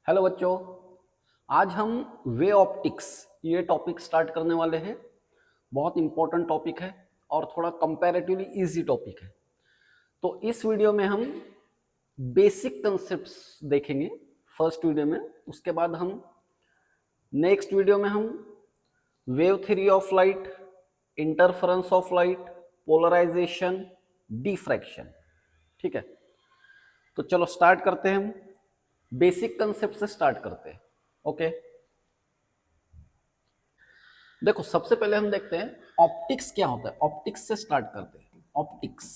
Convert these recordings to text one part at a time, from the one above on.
Hello बच्चों। आज हम वे ऑप्टिक्स ये टॉपिक स्टार्ट करने वाले हैं। बहुत इंपॉर्टेंट टॉपिक है और थोड़ा कंपैरेटिवली इजी टॉपिक है। तो इस वीडियो में हम बेसिक कंसेप्ट्स देखेंगे फर्स्ट वीडियो में। उसके बाद हम नेक्स्ट वीडियो में हम wave theory of light, interference of light, polarisation, diffraction. ठीक है, तो चलो स्टार्ट करते हैं। हम बेसिक कंसेप्ट से स्टार्ट करते हैं। ओके, देखो सबसे पहले हम देखते हैं ऑप्टिक्स क्या होता है। ऑप्टिक्स से स्टार्ट करते हैं। ऑप्टिक्स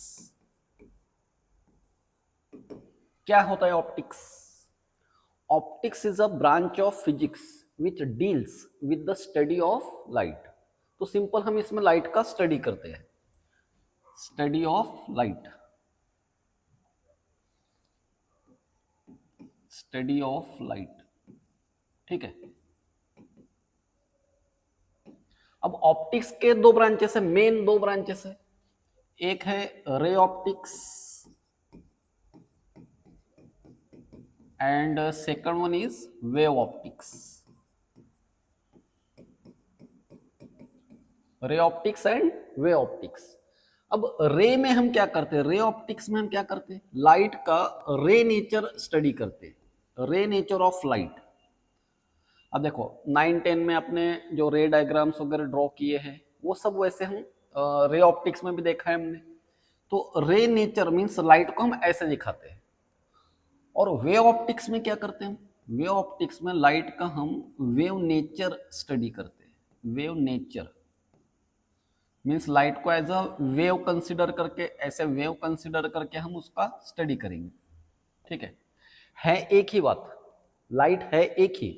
क्या होता है? Optics is a branch of physics which deals with the study of light. तो सिंपल हम इसमें लाइट का स्टडी करते हैं। Study of light, study of light. ठीक है, अब ऑप्टिक्स के दो ब्रांचेस है, मेन दो ब्रांचेस है। एक है ray optics and second one is wave optics. Ray optics and way optics. अब रे में हम क्या करते हैं? रे ऑप्टिक्स में हम क्या करते हैं? लाइट का रे नेचर स्टडी करते हैं, रे नेचर ऑफ लाइट। अब देखो 9-10 में अपने जो रे डायग्राम्स वगैरह ड्रॉ किए हैं वो सब वैसे हम रे ऑप्टिक्स में भी देखा है हमने। तो रे नेचर मीन्स लाइट को हम ऐसे दिखाते हैं। और वेव ऑप्टिक्स में क्या करते हैं? वेव ऑप्टिक्स में लाइट का हम वेव नेचर स्टडी करते हैं। वेव नेचर मीन्स लाइट को एज अ वेव कंसिडर करके, ऐसे वेव कंसिडर करके हम उसका स्टडी करेंगे। ठीक है एक ही बात, लाइट है एक ही।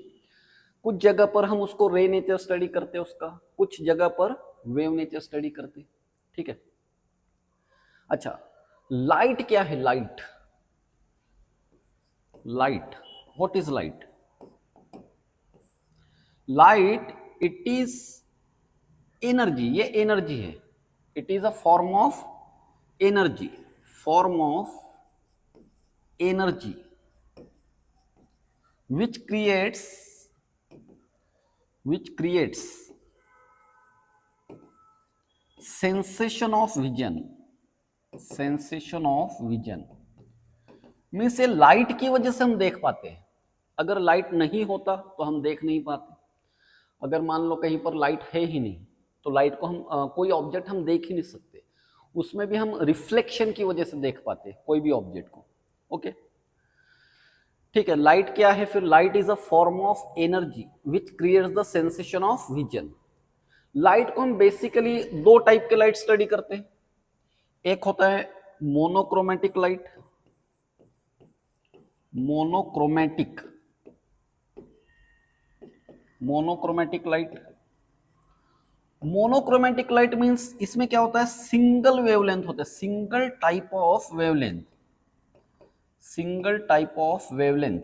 कुछ जगह पर हम उसको रे नेचर स्टडी करते हैं उसका, कुछ जगह पर वेव नेचर स्टडी करते हैं। ठीक है, अच्छा लाइट क्या है? Light, light what is light? Light it is energy, ये एनर्जी है। It is a form of energy, form of energy which creates sensation of vision, sensation of vision means ये लाइट की वजह से हम देख पाते हैं। अगर लाइट नहीं होता तो हम देख नहीं पाते। अगर मान लो कहीं पर लाइट है ही नहीं तो लाइट को हम कोई ऑब्जेक्ट हम देख ही नहीं सकते। उसमें भी हम रिफ्लेक्शन की वजह से देख पाते हैं कोई भी ऑब्जेक्ट को। ओके ठीक है, लाइट क्या है फिर? Light is a form of energy which creates the sensation of vision. Light को हम बेसिकली दो टाइप के लाइट स्टडी करते हैं। एक होता है monochromatic light, monochromatic, monochromatic light. Monochromatic light means इसमें क्या होता है? सिंगल वेवलेंथ होता है, single type of wavelength, single type of wavelength.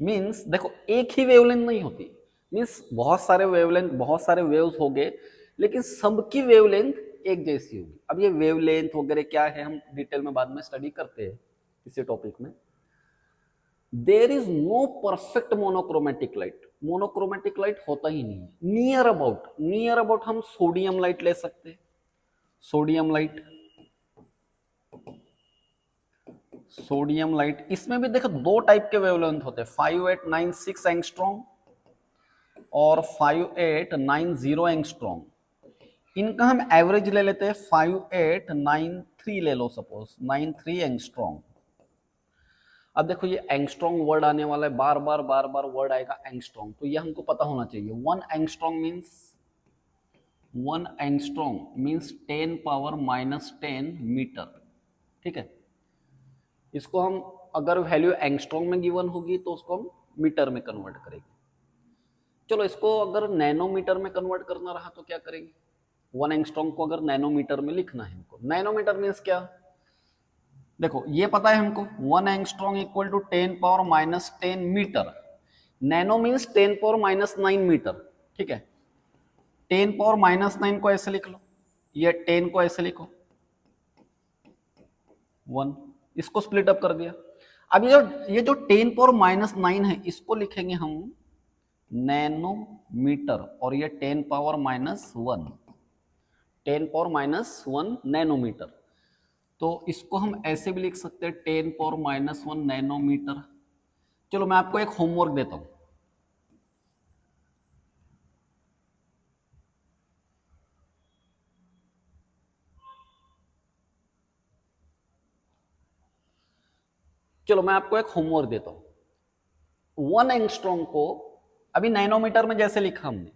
Means देखो एक ही वेवलेंथ नहीं होती, मीन्स बहुत सारे वेवलेंथ, बहुत सारे वेव्स हो गए, लेकिन सबकी वेवलेंथ एक जैसी होगी। अब ये वेवलेंथ वगैरह क्या है हम डिटेल में बाद में स्टडी करते हैं इसी टॉपिक में। There is no perfect monochromatic light, monochromatic light होता ही नहीं है। नियर अबाउट, नियर अबाउट हम सोडियम लाइट ले सकते हैं। सोडियम लाइट, सोडियम लाइट इसमें भी देखो दो टाइप के वेवलेंथ होते हैं, 5896 एंगस्ट्रॉम और 5890 एंगस्ट्रॉम। इनका हम एवरेज ले लेते हैं 5893 ले लो, सपोज 93 एंगस्ट्रॉम। अब देखो ये एंगस्ट्रॉम वर्ड आने वाला है, बार बार वर्ड आएगा एंगस्ट्रॉम, तो ये हमको पता होना चाहिए। 1 एंगस्ट्रॉम मीन्स 10 पावर -10 मीटर। ठीक है, इसको हम अगर वैल्यू एंगस्ट्रॉम में गिवन होगी तो उसको हम मीटर में कन्वर्ट करेंगे। चलो इसको अगर नैनोमीटर में कन्वर्ट करना रहा तो क्या करेंगे? 1 एंगस्ट्रॉम को अगर नैनोमीटर में लिखना है हमको, नैनोमीटर मीन्स क्या? देखो ये पता है हमको 1 angstrom equal to 10 power -10 metre. Nano means 10 power -9 metre. ठीक है, 10 पावर -9 को ऐसे लिख लो, ये 10 को ऐसे लिखो 1, इसको स्प्लिट अप कर दिया। अब ये जो 10⁻⁹ है इसको लिखेंगे हम नैनोमीटर, और ये 10⁻⁻1 नैनोमीटर। तो इसको हम ऐसे भी लिख सकते हैं 10⁻⁻1 नैनोमीटर। चलो मैं आपको एक होमवर्क देता हूं। चलो मैं आपको एक होमवर्क देता हूं। 1 एंगस्ट्रॉम को अभी नैनोमीटर में जैसे लिखा हमने,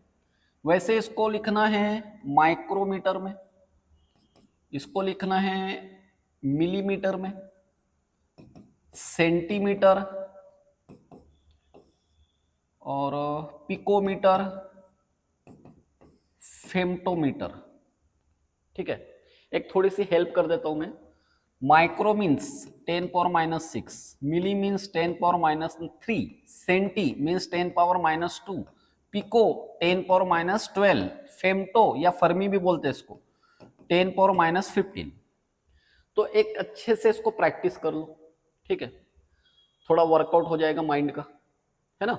वैसे इसको लिखना है माइक्रोमीटर में, इसको लिखना है मिलीमीटर में, सेंटीमीटर और पिकोमीटर, फेम्टोमीटर। ठीक है, एक थोड़ी सी हेल्प कर देता हूं मैं। Micro means 10⁻⁶, milli means 10⁻⁻3, centi means 10⁻⁻2, pico 10⁻⁻12, femto या फर्मी भी बोलते हैं इसको 10⁻⁻15। तो एक अच्छे से इसको प्रैक्टिस कर लो, ठीक है, थोड़ा वर्कआउट हो जाएगा माइंड का, है ना।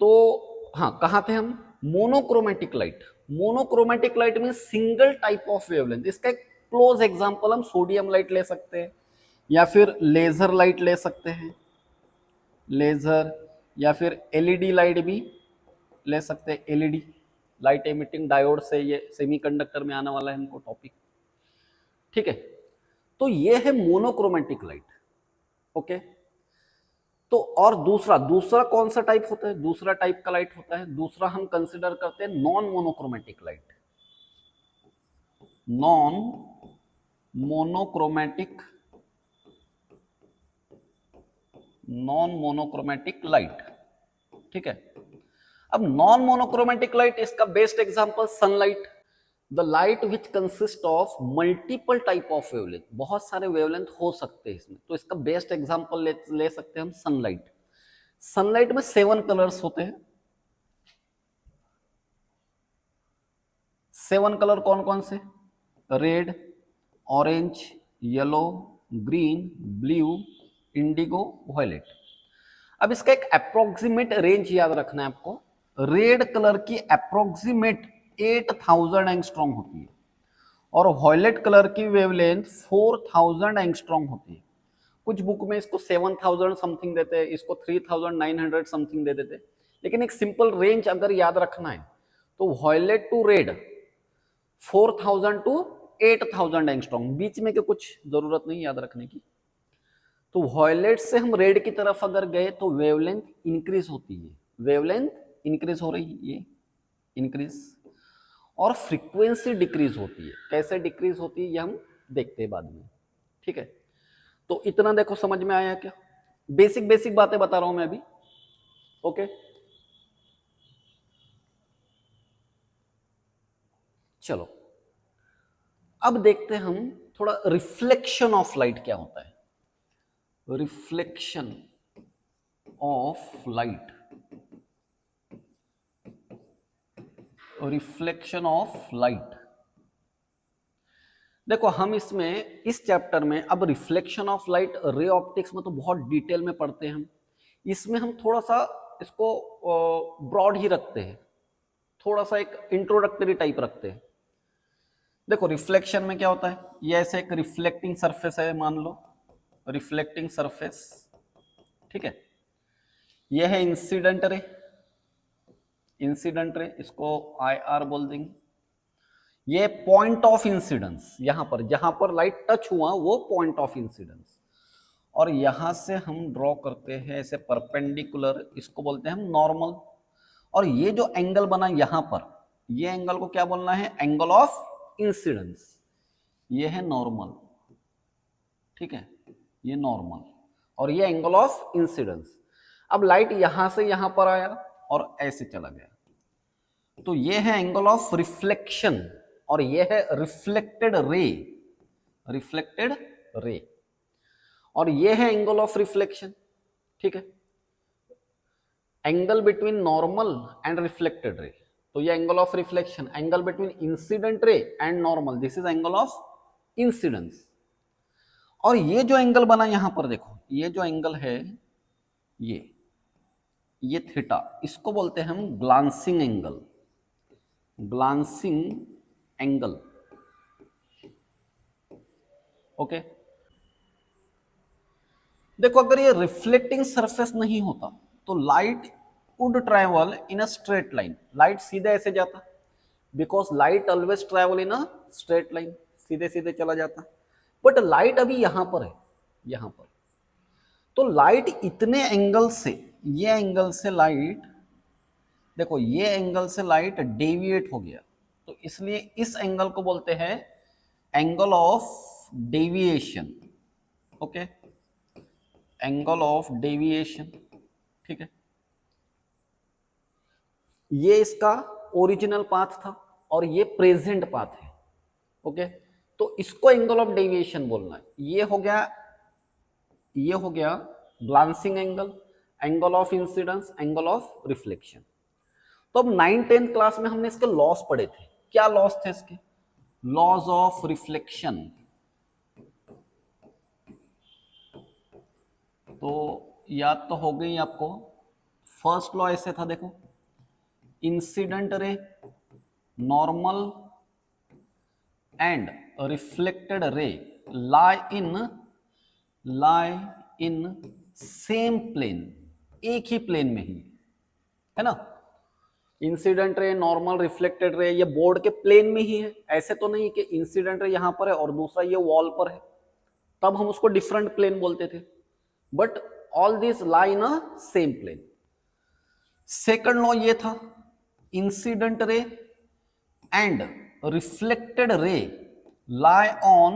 तो हाँ, कहाँ थे हम? Monochromatic light. Monochromatic light mean single type of wavelength. इसका एक क्लोज एग्जांपल हम सोडियम लाइट ले सकते हैं, या फिर लेजर लाइट ले सकते हैं, लेजर, या फिर एलईडी लाइट भी ले सकते हैं, एलईडी लाइट एमिटिंग डायोड से। ये सेमीकंडक्टर में आने वाला है हमको टॉपिक, ठीक है। तो ये है मोनोक्रोमेटिक लाइट, ओके। तो और दूसरा कौन सा टाइप होता है? दूसरा टाइप का लाइट होता है, दूसरा हम कंसिडर करते हैं non monochromatic light. Non monochromatic light, ठीक है। अब नॉन मोनोक्रोमेटिक लाइट, इसका best example sunlight, the light which consist of multiple type of wavelength. बहुत सारे वेवलेंथ हो सकते हैं इसमें, तो इसका बेस्ट एग्जांपल ले सकते हैं हम सनलाइट। सनलाइट में 7 कलर्स होते हैं। 7 कलर कौन कौन से? Red, orange, yellow, green, blue, indigo, violet. अब इसका एक अप्रोक्सीमेट रेंज याद रखना है आपको। रेड कलर की अप्रोक्सीमेट 8000 एंगस्ट्रॉम होती है, और वायलेट कलर की वेवलेंथ 4000 एंगस्ट्रॉम होती है। कुछ बुक में इसको 7000 समथिंग देते हैं, इसको 3900 समथिंग दे देते हैं। लेकिन एक सिंपल रेंज अगर याद रखना है तो violet to red 4000 to 8000 angstrom, बीच में के कुछ जरूरत नहीं याद रखने की। तो वायलेट से हम रेड की तरफ अगर गए तो वेवलेंथ इंक्रीज होती है, वेवलेंथ इंक्रीज हो रही है, ये इंक्रीज, और फ्रीक्वेंसी डिक्रीज होती है। कैसे डिक्रीज होती है ये हम देखते हैं बाद में, ठीक है। तो इतना देखो, समझ में आया क्या? बेसिक बातें बता रहा हूं मैं अभी, ओके। चलो अब देखते हैं हम थोड़ा रिफ्लेक्शन ऑफ लाइट क्या होता है। Reflection of light, reflection of light. देखो हम इसमें इस चैप्टर में अब reflection of light ray optics में तो बहुत डिटेल में पढ़ते हैं हम। इसमें हम थोड़ा सा इसको ब्रॉड ही रखते हैं, थोड़ा सा एक इंट्रोडक्टरी टाइप रखते हैं। देखो रिफ्लेक्शन में क्या होता है, ये ऐसे एक रिफ्लेक्टिंग सरफेस है, मान लो रिफ्लेक्टिंग सरफेस, ठीक है। यह है इंसिडेंट रे, इंसिडेंट रे इसको IR बोल देंगे। ये पॉइंट ऑफ इंसिडेंस, यहां पर जहां पर लाइट टच हुआ वो पॉइंट ऑफ इंसिडेंस। और यहां से हम ड्रॉ करते हैं ऐसे परपेंडिकुलर, इसको बोलते हैं हम नॉर्मल। और ये जो एंगल बना यहां पर, ये एंगल को क्या बोलना है? Angle of incidence. ये है नॉर्मल, ठीक है, ये नॉर्मल, और ये एंगल ऑफ इंसिडेंस। अब लाइट यहां से यहां पर आया और ऐसे चला गया, तो ये है एंगल ऑफ रिफ्लेक्शन, और ये है रिफ्लेक्टेड रे, रिफ्लेक्टेड रे, और ये है एंगल ऑफ रिफ्लेक्शन, ठीक है। Angle between normal and reflected रे, तो ये angle of reflection. Angle between incident ray and normal, this is angle of incidence. और ये जो एंगल बना यहां पर देखो, ये जो एंगल है ये थीटा, इसको बोलते हैं हम glancing angle, glancing angle. Okay, देखो अगर ये रिफ्लेक्टिंग सरफेस नहीं होता तो light would travel in a straight line, light सीधे ऐसे जाता, because light always travel in a straight line, सीधे सीधे चला जाता। बट लाइट अभी यहां पर है, यहां पर, तो लाइट इतने एंगल से, ये एंगल से लाइट, देखो ये एंगल से लाइट डेविएट हो गया, तो इसलिए इस एंगल को बोलते हैं angle of deviation. Okay, angle of deviation, ठीक है। ये इसका ओरिजिनल पाथ था और ये प्रेजेंट पाथ है। ओके, तो इसको एंगल ऑफ डेविएशन बोलना है। ये हो गया glancing angle, angle of incidence, angle of reflection. तो अब 9th-10th क्लास में हमने इसके लॉस पढ़े थे। क्या लॉस थे इसके? Laws of reflection. तो याद तो हो गई आपको, फर्स्ट लॉ ऐसे था, देखो, incident ray, normal and reflected ray lie in same plane, एक ही प्लेन में ही है ना। Incident ray, normal, reflected ray, ये बोर्ड के प्लेन में ही है। ऐसे तो नहीं कि इंसिडेंट रे यहां पर है और दूसरा ये वॉल पर है, तब हम उसको डिफरेंट प्लेन बोलते थे। But all this lie in a same plane. Second law ये था, incident ray and reflected ray lie on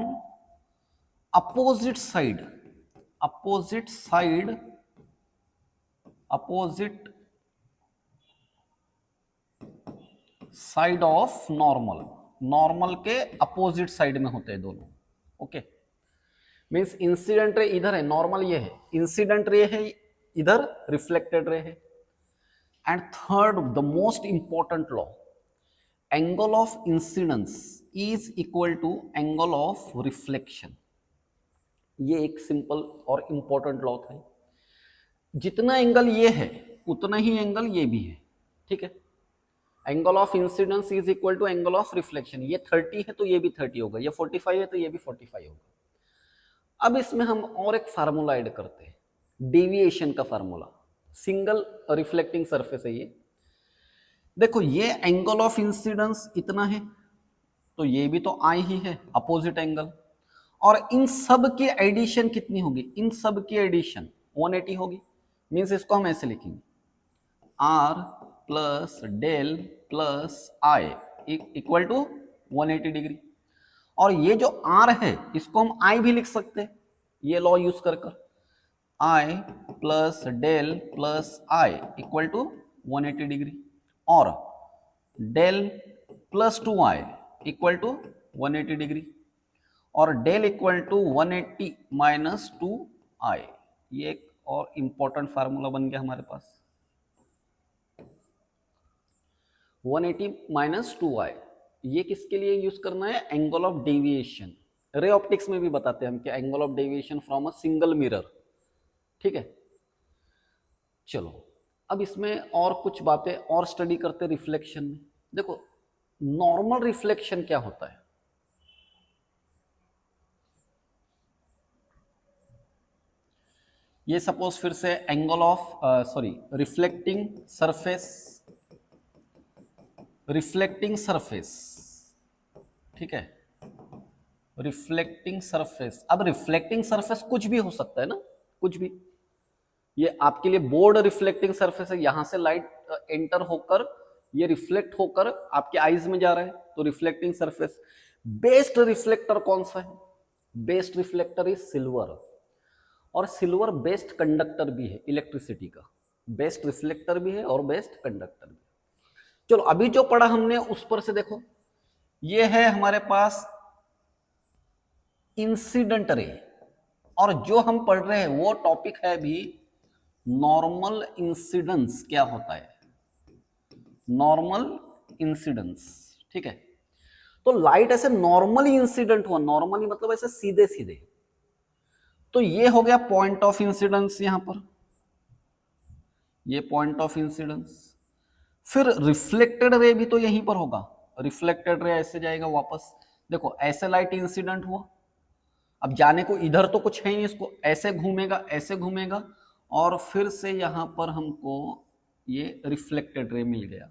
opposite side of normal, normal के अपोजिट साइड में होते हैं दोनों। ओके, मींस इंसिडेंट रे इधर है, नॉर्मल ये है, इंसिडेंट रे है इधर, रिफ्लेक्टेड रे है। And third, the most important law, angle of incidence is equal to angle of reflection. ये एक सिंपल और इंपॉर्टेंट लॉ था। जितना एंगल ये है उतना ही एंगल ये भी है, ठीक है। Angle of incidence is equal to angle of reflection. ये 30 है तो ये भी 30 होगा, ये 45 है तो ये भी 45 होगा। अब इसमें हम और एक फार्मूला ऐड करते हैं, डेविएशन का फार्मूला। सिंगल रिफ्लेक्टिंग सरफेस है ये। देखो ये एंगल ऑफ इंसिडेंस इतना है, तो ये भी तो आई ही है, अपोजिट एंगल। और इन सब की एडिशन कितनी होगी? इन सब की एडिशन 180 होगी। मीन्स इसको हम ऐसे लिखेंगे, R plus del plus I equal to 180 degree. और ये जो आर है इसको हम आई भी लिख सकते हैं, ये लॉ यूज कर कर, i plus del plus I equal to 180 degree, और del plus 2i equal to 180 degree, और del equal to 180 minus 2i। ये एक और इंपॉर्टेंट फार्मूला बन गया हमारे पास, 180 माइनस 2i। ये किसके लिए यूज करना है? Angle of deviation. Ray optics में भी बताते हैं हम कि angle of deviation from a single mirror, ठीक है। चलो अब इसमें और कुछ बातें और स्टडी करते रिफ्लेक्शन में। देखो नॉर्मल रिफ्लेक्शन क्या होता है? ये सपोज फिर से एंगल ऑफ रिफ्लेक्टिंग सरफेस, ठीक है, रिफ्लेक्टिंग सरफेस। अब रिफ्लेक्टिंग सरफेस कुछ भी हो सकता है ना, कुछ भी। ये आपके लिए बोर्ड रिफ्लेक्टिंग सरफेस है, यहां से लाइट एंटर होकर ये रिफ्लेक्ट होकर आपके आईज में जा रहा है, तो रिफ्लेक्टिंग सरफेस। बेस्ट रिफ्लेक्टर कौन सा है? बेस्ट रिफ्लेक्टर इज सिल्वर, और सिल्वर बेस्ट कंडक्टर भी है इलेक्ट्रिसिटी का, बेस्ट रिफ्लेक्टर भी है और बेस्ट कंडक्टर भी। चलो अभी जो पढ़ा हमने उस पर से देखो, ये है हमारे पास इंसिडेंट रे, और जो हम पढ़ रहे हैं वो टॉपिक है भी नॉर्मल इंसिडेंस। क्या होता है नॉर्मल इंसिडेंस? ठीक है, तो लाइट ऐसे नॉर्मली इंसिडेंट हुआ, नॉर्मली मतलब ऐसे सीधे सीधे, तो ये हो गया पॉइंट ऑफ इंसिडेंस यहां पर, ये पॉइंट ऑफ इंसिडेंस। फिर रिफ्लेक्टेड रे भी तो यहीं पर होगा, रिफ्लेक्टेड रे ऐसे जाएगा वापस। देखो ऐसे लाइट इंसिडेंट हुआ, अब जाने को इधर तो कुछ है नहीं, इसको ऐसे घूमेगा, ऐसे घूमेगा, और फिर से यहां पर हमको ये रिफ्लेक्टेड रे मिल गया।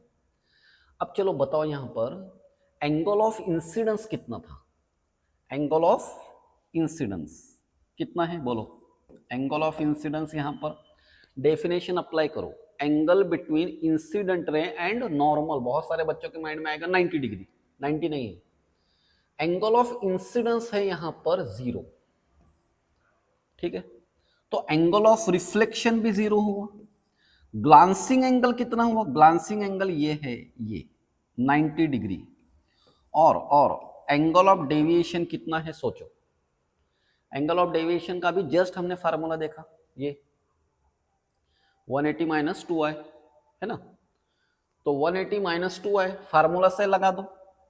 अब चलो बताओ यहां पर एंगल ऑफ इंसिडेंस कितना था, एंगल ऑफ इंसिडेंस कितना है बोलो। एंगल ऑफ इंसिडेंस यहां पर डेफिनेशन अप्लाई करो, angle between incident ray and normal. बहुत सारे बच्चों के माइंड में आएगा 90 डिग्री, 90 नहीं है, एंगल ऑफ इंसिडेंस है यहां पर 0, ठीक है। तो एंगल ऑफ रिफ्लेक्शन भी 0 हुआ। ग्लांसिंग एंगल कितना हुआ, ग्लांसिंग एंगल ये है, ये 90 डिग्री। और एंगल ऑफ डेविएशन कितना है सोचो, एंगल ऑफ डेविएशन का भी जस्ट हमने फार्मूला देखा, ये 180 माइनस 2i है ना। तो 180 माइनस 2i फार्मूला से लगा दो,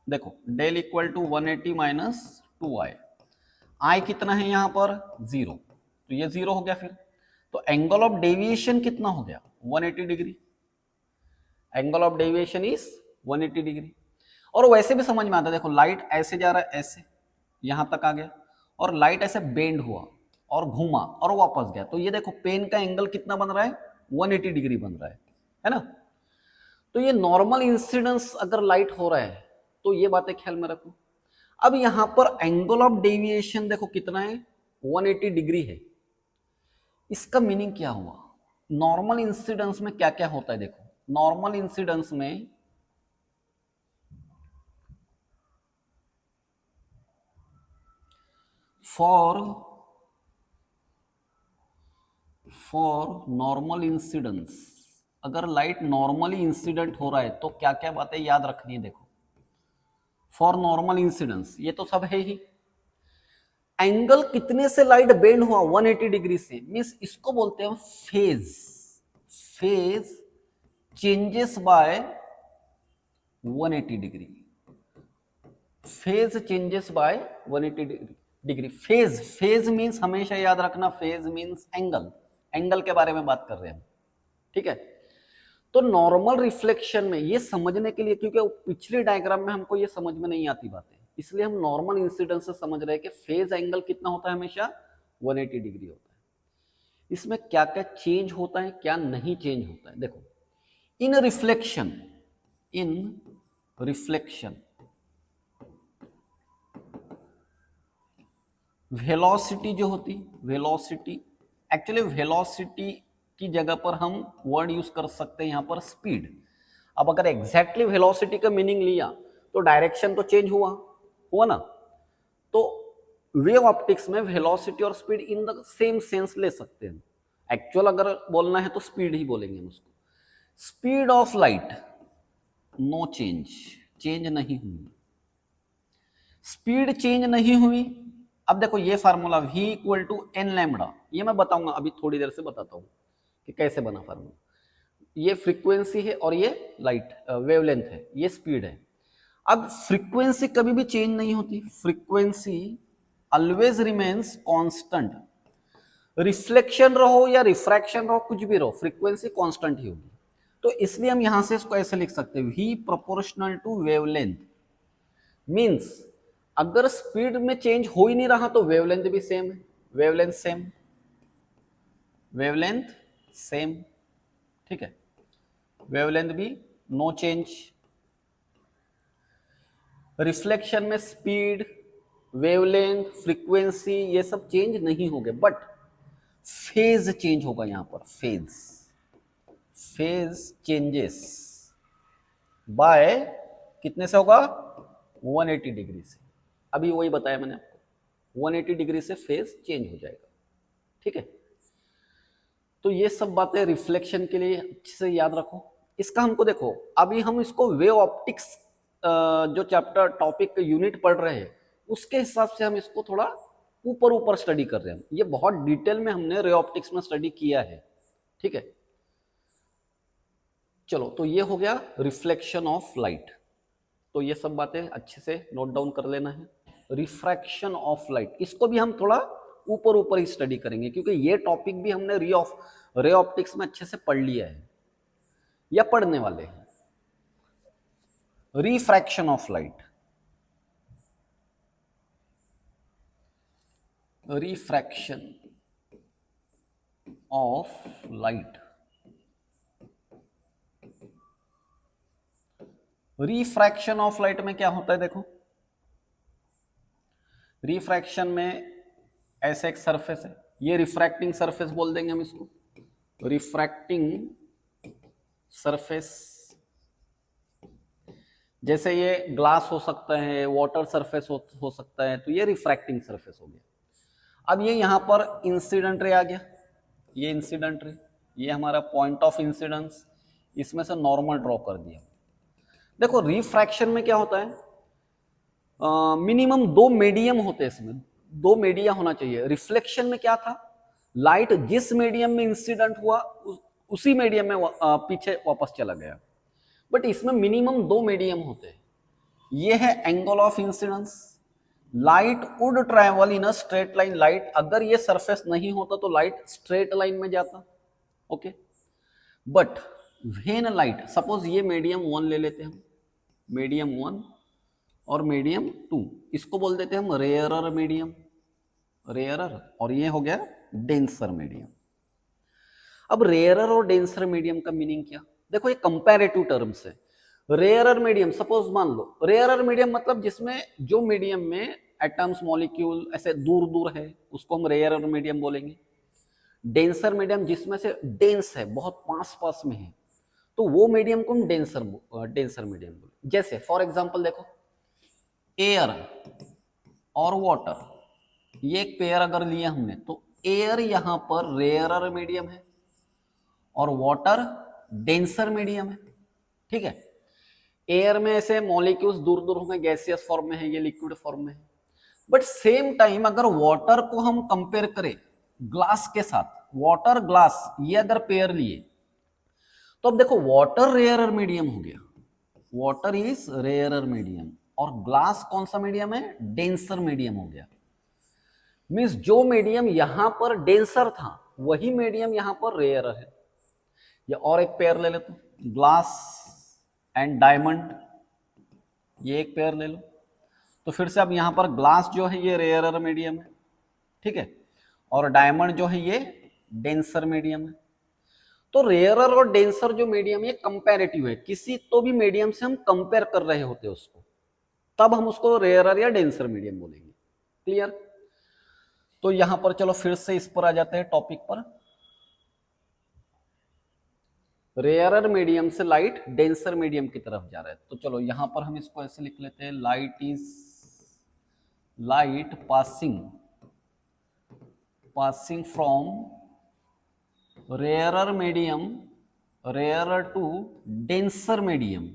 देखो del equal to 180 minus 2i, I कितना है यहां पर 0, तो ये 0 हो गया। फिर तो एंगल ऑफ डेविएशन कितना हो गया 180 degree, angle of deviation is 180 degree. और वैसे भी समझ में आता है, देखो लाइट ऐसे जा रहा है, ऐसे यहां तक आ गया, और लाइट ऐसे बेंड हुआ और घूमा और वापस गया, तो ये देखो पेन का एंगल कितना बन रहा है 180 डिग्री बन रहा है ना। तो ये नॉर्मल इंसिडेंस अगर लाइट हो रहा है तो ये बातें ख्याल में रखो। अब यहां पर एंगल ऑफ डेविएशन देखो कितना है 180 डिग्री है, इसका मीनिंग क्या हुआ, नॉर्मल इंसिडेंस में क्या क्या होता है। देखो नॉर्मल इंसिडेंस में फॉर नॉर्मल इंसिडेंस, अगर लाइट नॉर्मली इंसिडेंट हो रहा है तो क्या क्या बातें याद रखनी है। देखो फॉर नॉर्मल इंसिडेंस ये तो सब है ही, एंगल कितने से लाइट बेंड हुआ 180 डिग्री से, मींस इसको बोलते हैं phase, phase changes by 180 degree, phase changes by 180 degree. Phase means हमेशा याद रखना, फेज मींस एंगल, एंगल के बारे में बात कर रहे हैं हम, ठीक है। तो नॉर्मल रिफ्लेक्शन में ये समझने के लिए, क्योंकि पिछले डायग्राम में हमको ये समझ में नहीं आती बातें, इसलिए हम नॉर्मल इंसिडेंस से समझ रहे हैं कि फेज एंगल कितना होता है, हमेशा 180 डिग्री होता है। इसमें क्या क्या चेंज होता है, क्या नहीं चेंज होता है। देखो इन रिफ्लेक्शन वेलोसिटी जो होती, वेलोसिटी, एक्चुअली वेलोसिटी की जगह पर हम वर्ड यूज कर सकते हैं यहां पर स्पीड। अब अगर एग्जैक्टली वेलोसिटी का मीनिंग लिया तो डायरेक्शन तो चेंज हुआ ना, तो वेव ऑप्टिक्स में वेलोसिटी और speed in the same sense ले सकते हैं। एक्चुअल अगर बोलना है तो स्पीड ही बोलेंगे हम उसको। Speed of light no change, change नहीं हुई, स्पीड चेंज नहीं हुई। अब देखो ये formula v equal to N lambda, ये मैं बताऊंगा अभी थोड़ी देर से बताता हूं कि कैसे बना फार्मूला। ये फ्रीक्वेंसी है और ये लाइट वेवलेंथ है, ये स्पीड है। अब फ्रीक्वेंसी कभी भी चेंज नहीं होती, frequency always remains constant, reflection रहो या रिफ्रैक्शन रहो, कुछ भी रहो, फ्रीक्वेंसी कांस्टेंट ही होगी। तो इसलिए हम यहां से इसको ऐसे लिख सकते हैं v proportional to wavelength, means अगर स्पीड में चेंज हो ही नहीं रहा तो वेवलेंथ भी सेम है, वेवलेंथ सेम, ठीक है, वेवलेंथ भी नो चेंज। रिफ्लेक्शन में स्पीड, वेवलेंथ, फ्रीक्वेंसी ये सब चेंज नहीं होंगे, बट फेज चेंज होगा यहां पर, फेज चेंजेस बाय कितने से होगा 180 डिग्री से। अभी वही बताया मैंने आपको, 180 डिग्री से फेज चेंज हो जाएगा, ठीक है। तो ये सब बातें रिफ्लेक्शन के लिए अच्छे से याद रखो। इसका हमको देखो अभी हम इसको वेव ऑप्टिक्स जो चैप्टर टॉपिक यूनिट पढ़ रहे हैं उसके हिसाब से हम इसको थोड़ा ऊपर स्टडी कर रहे हैं। ये बहुत डिटेल में हमने रे ऑप्टिक्स में स्टडी किया है, ठीक है। चलो तो ये हो गया रिफ्लेक्शन ऑफ लाइट, तो ये सब बातें अच्छे से नोट डाउन कर लेना है। रिफ्रैक्शन ऑफ लाइट, इसको भी हम थोड़ा ऊपर ऊपर ही स्टडी करेंगे, क्योंकि ये टॉपिक भी हमने रे ऑप्टिक्स में अच्छे से पढ़ लिया है या पढ़ने वाले हैं। Refraction of light, refraction of light, refraction of light में क्या होता है देखो, रिफ्रैक्शन में ऐसे एक सरफेस है, ये रिफ्रैक्टिंग सरफेस बोल देंगे हम इसको, रिफ्रैक्टिंग सरफेस। जैसे ये ग्लास हो सकता है, वाटर सरफेस हो सकता है, तो ये रिफ्रैक्टिंग सरफेस हो गया। अब ये यहां पर इंसिडेंट रे आ गया, ये इंसिडेंट रे, ये हमारा पॉइंट ऑफ इंसिडेंस, इसमें से नॉर्मल ड्रॉ कर दिया। देखो रिफ्रैक्शन में क्या होता है, मिनिमम दो मीडियम होते हैं, इसमें दो मीडिया होना चाहिए। रिफ्लेक्शन में क्या था, लाइट जिस मीडियम में इंसिडेंट हुआ उसी मीडियम में पीछे वापस चला गया। बट इसमें मिनिमम दो मीडियम होते हैं। ये है angle of incidence, light would travel in a straight line. Light अगर ये सरफेस नहीं होता तो लाइट स्ट्रेट लाइन में जाता, okay. But when light, suppose ये मीडियम 1 ले लेते हैं हम, मीडियम 1 और मीडियम 2, इसको बोल देते हैं हम रेयरर मीडियम, रेयरर, और ये हो गया डेंसर मीडियम। अब रेयरर और डेंसर मीडियम का मीनिंग क्या, देखो ये कंपैरेटिव टर्म्स है। रेयरर मीडियम, सपोज मान लो रेयरर मीडियम मतलब जिसमें जो मीडियम में एटम्स मॉलिक्यूल ऐसे दूर दूर है उसको हम रेयरर मीडियम बोलेंगे। डेंसर मीडियम जिसमें से डेंस है, बहुत पास पास में है, तो वो मीडियम को हम डेंसर मीडियम बोले। जैसे फॉर एग्जांपल देखो, एयर और वाटर, ये एक पेयर अगर लिया हमने, तो एयर यहां पर रेयरर मीडियम है और वाटर डेंसर मीडियम है, ठीक है। एयर में ऐसे मॉलिक्यूल्स दूर दूर होंगे, गैसियस फॉर्म में है, ये लिक्विड फॉर्म में है। बट सेम टाइम अगर वाटर को हम कंपेयर करें ग्लास के साथ, वाटर ग्लास ये अगर पेयर लिए, तो अब देखो वाटर रेयरर मीडियम हो गया, वाटर इज रेयरर मीडियम, और ग्लास कौन सा मीडियम है, डेंसर मीडियम हो गया। मींस जो मीडियम यहां पर डेंसर था वही मीडियम यहां पर रेयरर है। या और एक पेयर ले लेते, ग्लास एंड डायमंड, ये एक पेयर ले लो, तो फिर से अब यहां पर ग्लास जो है ये रेयरर मीडियम है, ठीक है, और डायमंड जो है ये डेंसर मीडियम है। तो रेयरर और डेंसर जो मीडियम, ये कंपैरेटिव है, किसी तो भी मीडियम से हम कंपेयर कर रहे होते हैं उसको, तब हम उसको रेयरर या डेंसर मीडियम बोलेंगे। क्लियर। तो यहां पर चलो फिर से इस पर आ जाते हैं टॉपिक पर। रेयरर मीडियम से लाइट डेंसर मीडियम की तरफ जा रहा है, तो चलो यहां पर हम इसको ऐसे लिख लेते हैं, light passing from rarer medium, rarer to denser medium,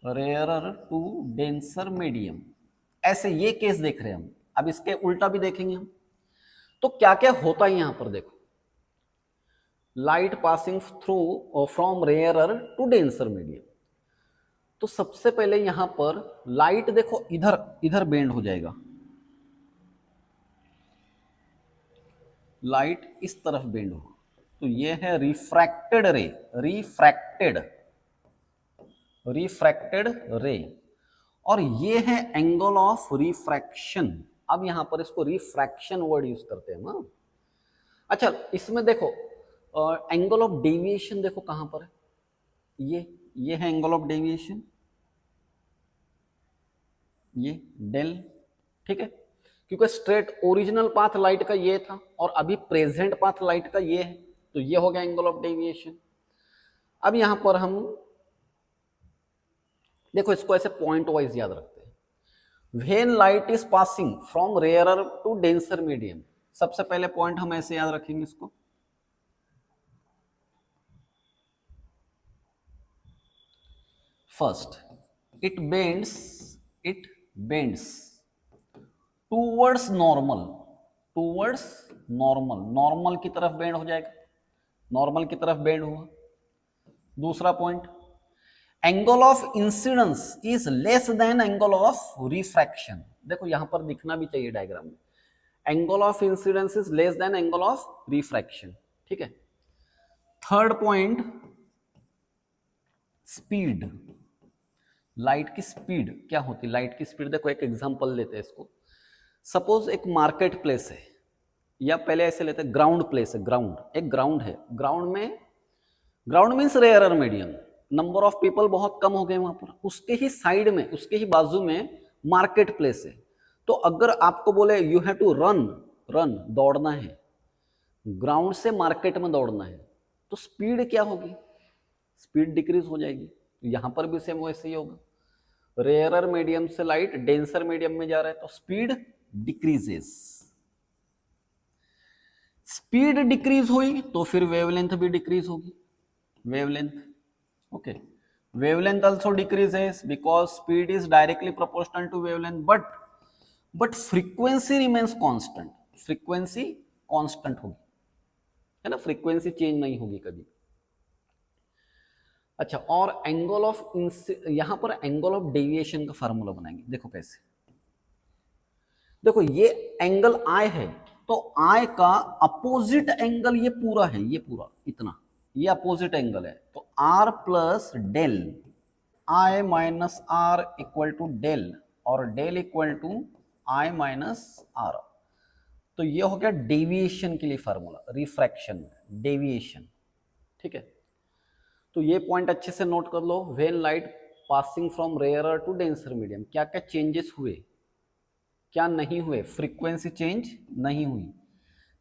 rarer to denser medium. ऐसे ये केस देख रहे हैं हम, अब इसके उल्टा भी देखेंगे हम। तो क्या क्या होता है यहां पर देखो, light passing through from rarer to denser medium. तो सबसे पहले यहां पर लाइट देखो इधर बेंड हो जाएगा, लाइट इस तरफ बेंड होगा, तो ये है रिफ्रैक्टेड रे, रिफ्रैक्टेड रे, और ये है एंगल ऑफ रिफ्रैक्शन। अब यहां पर इसको रिफ्रैक्शन वर्ड यूज करते हैं ना। अच्छा इसमें देखो एंगल ऑफ डेविएशन देखो कहां पर है, ये है एंगल ऑफ डेविएशन, ये डेल, ठीक है, क्योंकि स्ट्रेट ओरिजिनल पाथ लाइट का ये था और अभी प्रेजेंट पाथ लाइट का ये है, तो ये हो गया एंगल ऑफ डेविएशन। अब यहां पर हम देखो इसको ऐसे पॉइंट वाइज याद रखते हैं। When light is passing from rarer to denser medium, सबसे पहले पॉइंट हम ऐसे याद रखेंगे इसको, first it bends towards normal, normal की तरफ बेंड हो जाएगा, नॉर्मल की तरफ बेंड हुआ। दूसरा point, angle of incidence is less than angle of refraction. देखो यहां पर दिखना भी चाहिए डायग्राम में, angle of incidence is less than angle of refraction, ठीक है। थर्ड पॉइंट, स्पीड, लाइट की स्पीड क्या होती है? लाइट की स्पीड देखो, एक एग्जांपल लेते हैं इसको। सपोज एक मार्केट प्लेस है, या पहले ऐसे लेते हैं ग्राउंड प्लेस है, ग्राउंड, एक ग्राउंड है, ग्राउंड में, ground means rarer medium, number of people बहुत कम हो गए वहां पर, उसके ही साइड में, उसके ही बाजू में मार्केट प्लेस है। तो अगर आपको बोले you have to run, run दौड़ना है, ग्राउंड से मार्केट में दौड़ना है, तो स्पीड क्या होगी? स्पीड डिक्रीज हो जाएगी। यहां पर भी सेम वैसे ही होगा, रेयरर मीडियम से लाइट डेंसर मीडियम में जा रहा है तो स्पीड डिक्रीजेस। स्पीड डिक्रीज हुई तो फिर वेवलेंथ भी डिक्रीज होगी, wavelength, okay. Wavelength also decreases because speed is directly proportional to wavelength, but frequency remains constant, frequency constant होगी, है ना, फ्रीक्वेंसी चेंज नहीं होगी कभी। अच्छा, और एंगल ऑफ, यहां पर एंगल ऑफ डेविएशन का फार्मूला बनाएंगे, देखो कैसे। देखो ये एंगल आई है, तो आई का अपोजिट एंगल ये पूरा है, ये पूरा इतना, ये अपोजिट एंगल है, तो r plus del, i minus r equal to del, और del equal to i minus r. तो ये हो गया डेविएशन के लिए फार्मूला, रिफ्रैक्शन, डेविएशन, ठीक है। तो ये पॉइंट अच्छे से नोट कर लो, when light passing from rarer to denser medium, क्या क्या चेंजेस हुए, क्या नहीं हुए? फ्रीक्वेंसी चेंज नहीं हुई,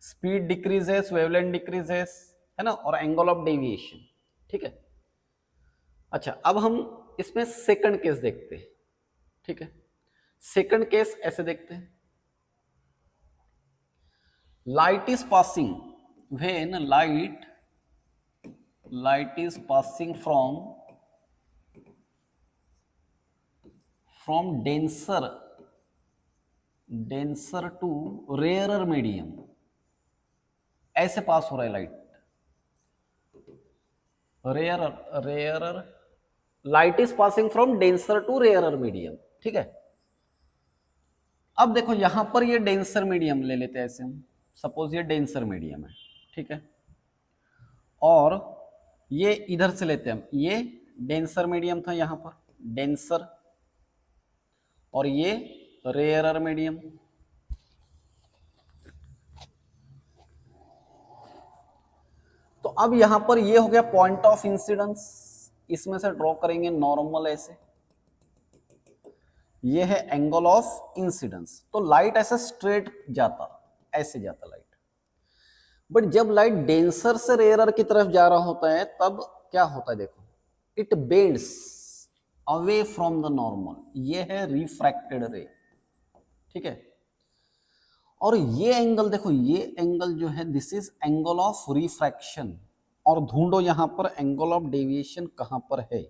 स्पीड डिक्रीजेस, वेवलेंथ डिक्रीजेस, है ना, और एंगल ऑफ डेविएशन, ठीक है। अच्छा, अब हम इसमें सेकंड केस देखते हैं, ठीक है। सेकंड केस ऐसे देखते हैं, light is passing, when light is passing from denser to rarer medium, ऐसे पास हो रहा है light, rarer light is passing from denser to rarer medium, ठीक है। अब देखो यहां पर ये डेंसर मीडियम ले लेते हैं ऐसे हम, सपोज ये डेंसर मीडियम है, ठीक है, और ये इधर से लेते हैं हम, ये डेंसर मीडियम था यहां पर, डेंसर, और ये रेयरर मीडियम। तो अब यहां पर ये हो गया पॉइंट ऑफ इंसिडेंस, इसमें से ड्रॉ करेंगे नॉर्मल ऐसे, ये है एंगल ऑफ इंसिडेंस। तो लाइट ऐसे स्ट्रेट जाता, ऐसे जाता लाइट, बट जब लाइट डेंसर से रेयरर की तरफ जा रहा होता है तब क्या होता है? देखो, it bends away from the normal, ये है रिफ्रैक्टेड रे, ठीक है। और ये एंगल देखो, ये एंगल जो है this is angle of refraction, और ढूंढो यहां पर एंगल ऑफ डेविएशन कहां पर है।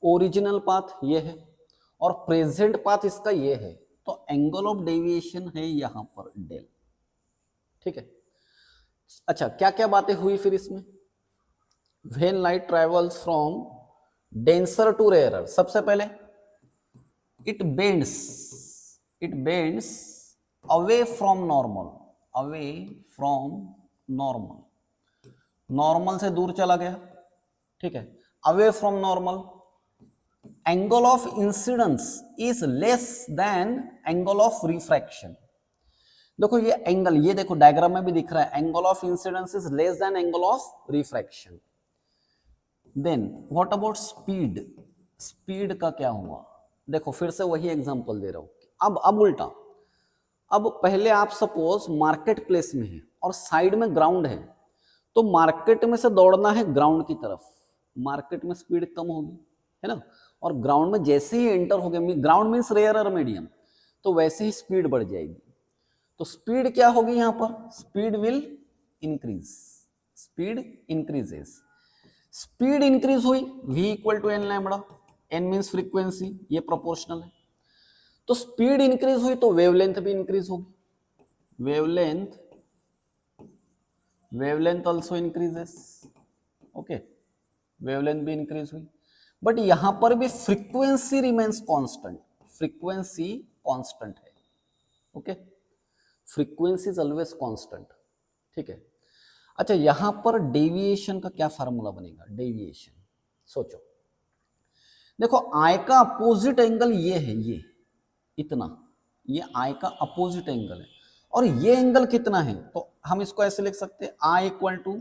ओरिजिनल पाथ ये है और प्रेजेंट पाथ इसका ये है, तो एंगल ऑफ डेविएशन है यहां पर डेल, ठीक है। अच्छा, क्या क्या बातें हुई फिर इसमें? When light travels from denser to rarer, सबसे पहले it bends away from normal, away from normal, normal से दूर चला गया, ठीक है, away from normal. Angle of incidence is less than angle of refraction. देखो ये एंगल, ये देखो डायग्राम में भी दिख रहा है, angle of incidence is less than angle of refraction. Then what about speed, speed का क्या हुआ? देखो फिर से वही एग्जांपल दे रहा हूं, अब उल्टा। अब पहले आप सपोज मार्केट प्लेस में है और साइड में ग्राउंड है, तो मार्केट में से दौड़ना है ग्राउंड की तरफ, मार्केट में स्पीड कम होगी, है ना, और ग्राउंड में जैसे ही एंटर हो गए, ग्राउंड मीन्स रेयरर मीडियम, तो वैसे ही स्पीड बढ़ जाएगी। तो स्पीड क्या होगी यहां पर? Speed will increase, speed increases, speed increase हुई, v equal to N lambda, N means frequency, ये प्रोपोर्शनल है, तो स्पीड इंक्रीज हुई तो वेवलेंथ भी इंक्रीज होगी, wavelength also increases, okay, wavelength भी इंक्रीज हुई, बट यहां पर भी frequency remains constant, frequency constant है, okay. Frequency is always constant, ठीक है। अच्छा, यहां पर डेविएशन का क्या फार्मूला बनेगा? डेविएशन सोचो, देखो आई का अपोजिट एंगल ये है, ये इतना, ये आई का अपोजिट एंगल है, और ये एंगल कितना है? तो हम इसको ऐसे लिख सकते हैं, i equal to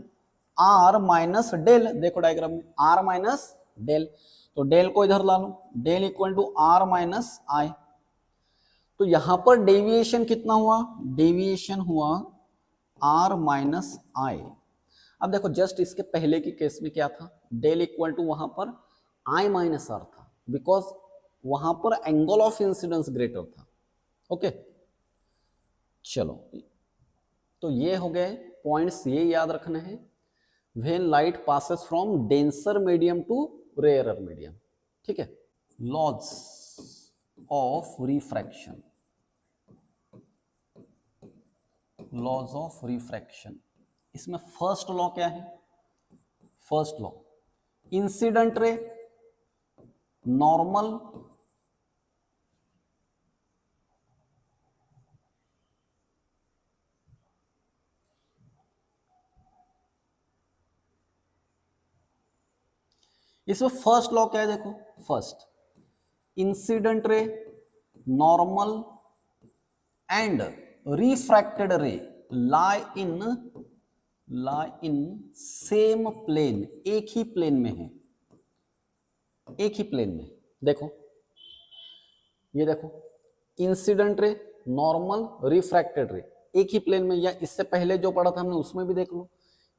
r minus del. देखो डायग्राम में आर माइनस डेल, तो डेल को इधर ला लो, del equal to r minus i. तो यहां पर डेविएशन कितना हुआ? डेविएशन हुआ आर माइनस आई। अब देखो जस्ट इसके पहले की केस में क्या था? डेल इक्वल टू वहां पर आई माइनस आर था, बिकॉज वहां पर एंगल ऑफ इंसिडेंस ग्रेटर था। ओके, चलो, तो ये हो गए पॉइंट्स, ये याद रखने हैं। When light passes from denser medium to rarer medium, ठीक है। Laws of refraction, laws of refraction, इसमें फर्स्ट लॉ क्या है? First law, incident ray normal इसमें फर्स्ट लॉ क्या है? देखो first, incident ray normal and refracted ray lie in same plane, एक ही प्लेन में है, एक ही प्लेन में। देखो ये देखो, इंसिडेंट रे नॉर्मल रिफ्रैक्टेड रे एक ही प्लेन में, या इससे पहले जो पढ़ा था हमने उसमें भी देख लो,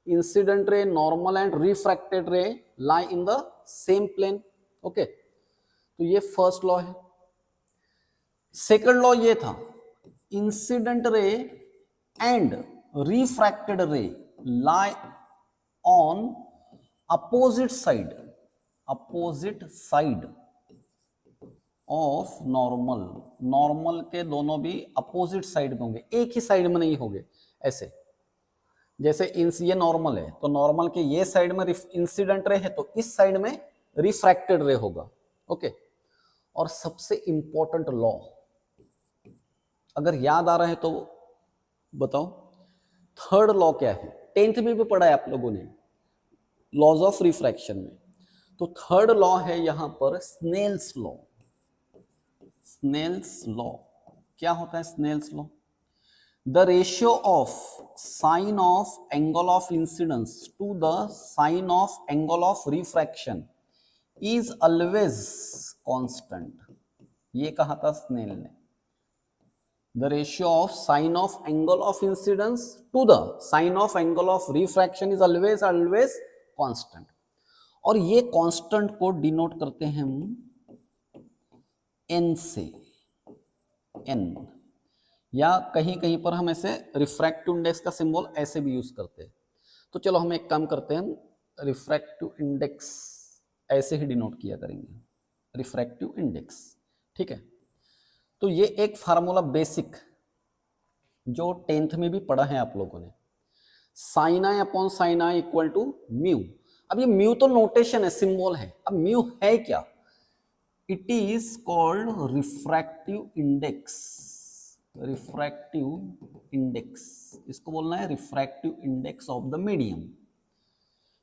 incident ray normal and refracted ray lie in the same plane. Okay, तो ये फर्स्ट लॉ है। सेकंड लॉ ये था, incident ray and refracted ray lie on opposite side, opposite side of normal, normal के दोनों भी अपोजिट साइड में होंगे, एक ही साइड में नहीं होंगे। ऐसे जैसे ये नॉर्मल है, तो नॉर्मल के ये साइड में इंसिडेंट रे है, तो इस साइड में रिफ्रैक्टेड रे होगा। ओके, और सबसे इंपॉर्टेंट लॉ अगर याद आ रहा है तो बताओ, थर्ड लॉ क्या है? 10th में भी पढ़ा है आप लोगों ने, लॉज ऑफ रिफ्रैक्शन में। तो थर्ड लॉ है यहां पर स्नेल्स लॉ। स्नेल्स लॉ क्या होता है? Snell's law, the ratio of sine of angle of incidence to the sine of angle of refraction is always constant. ये कहा था स्नेल ने, the ratio of sine of angle of incidence to the sine of angle of refraction is always constant. और ये constant को denote करते हैं हम n से, n, या कहीं कहीं पर हम ऐसे रिफ्रैक्टिव इंडेक्स का सिंबल ऐसे भी यूज करते हैं। तो चलो हम एक काम करते हैं, रिफ्रैक्टिव इंडेक्स ऐसे ही डिनोट किया करेंगे, रिफ्रैक्टिव इंडेक्स, ठीक है। तो ये एक फार्मूला बेसिक जो 10th में भी पढ़ा है आप लोगों ने, sine I upon sine I equal to mu. अब ये म्यू तो नोटेशन है, सिंबल है। अब म्यू है क्या? It is called refractive index, refractive index, इसको बोलना है refractive index of the medium.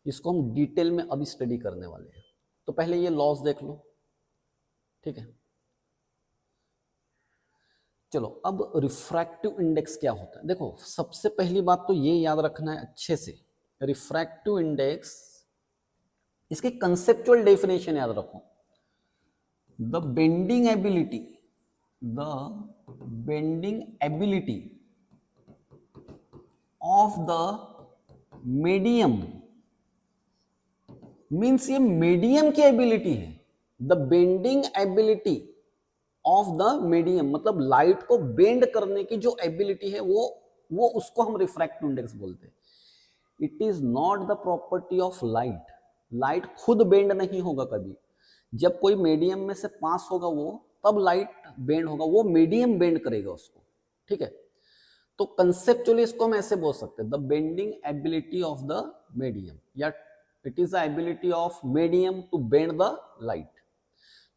इसको हम डिटेल में अभी स्टडी करने वाले हैं। तो पहले ये लॉज देख लो, ठीक है। चलो, अब रिफ्रैक्टिव इंडेक्स क्या होता है? देखो सबसे पहली बात तो ये याद रखना है अच्छे से, रिफ्रैक्टिव इंडेक्स, इसकी कंसेप्चुअल डेफिनेशन याद रखो, the bending ability, the bending ability of the medium, means ये मीडियम की एबिलिटी है। The bending ability of the medium मतलब लाइट को बेंड करने की जो एबिलिटी है वो उसको हम रिफ्रैक्टिव इंडेक्स बोलते हैं। It is not the property of light, light खुद बेंड नहीं होगा कभी। जब कोई मीडियम में से पास होगा वो तब लाइट बेंड होगा, वो मीडियम बेंड करेगा उसको, ठीक है। तो कंसेप्चुअली इसको हम ऐसे बोल सकते हैं, the bending ability of the medium, या it is the ability of medium to bend the light.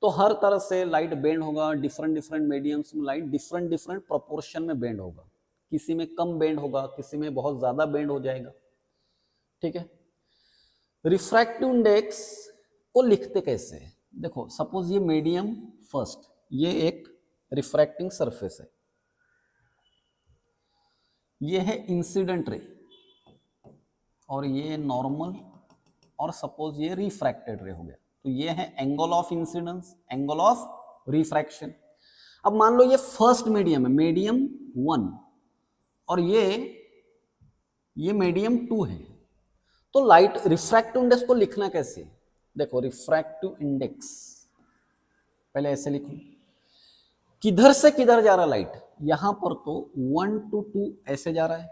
तो हर तरह से लाइट बेंड होगा, डिफरेंट डिफरेंट मीडियम्स में लाइट डिफरेंट डिफरेंट प्रोपोर्शन में बेंड होगा, किसी में कम बेंड होगा, किसी में बहुत ज्यादा बेंड हो जाएगा, ठीक है। रिफ्रैक्टिव इंडेक्स को लिखते कैसे हैं? देखो सपोज ये मीडियम फर्स्ट, ये एक रिफ्रैक्टिंग सरफेस है, ये है इंसिडेंट रे और ये नॉर्मल, और सपोज ये रिफ्रैक्टेड रे हो गया, तो ये है angle of incidence, angle of refraction. अब मान लो ये फर्स्ट मीडियम है, मीडियम 1, और ये मीडियम 2 है, तो लाइट रिफ्रैक्टिव इंडेक्स को लिखना कैसे? देखो रिफ्रैक्टिव इंडेक्स पहले ऐसे लिखो, किधर से किधर जा रहा है लाइट, यहां पर तो 1 to 2 ऐसे जा रहा है,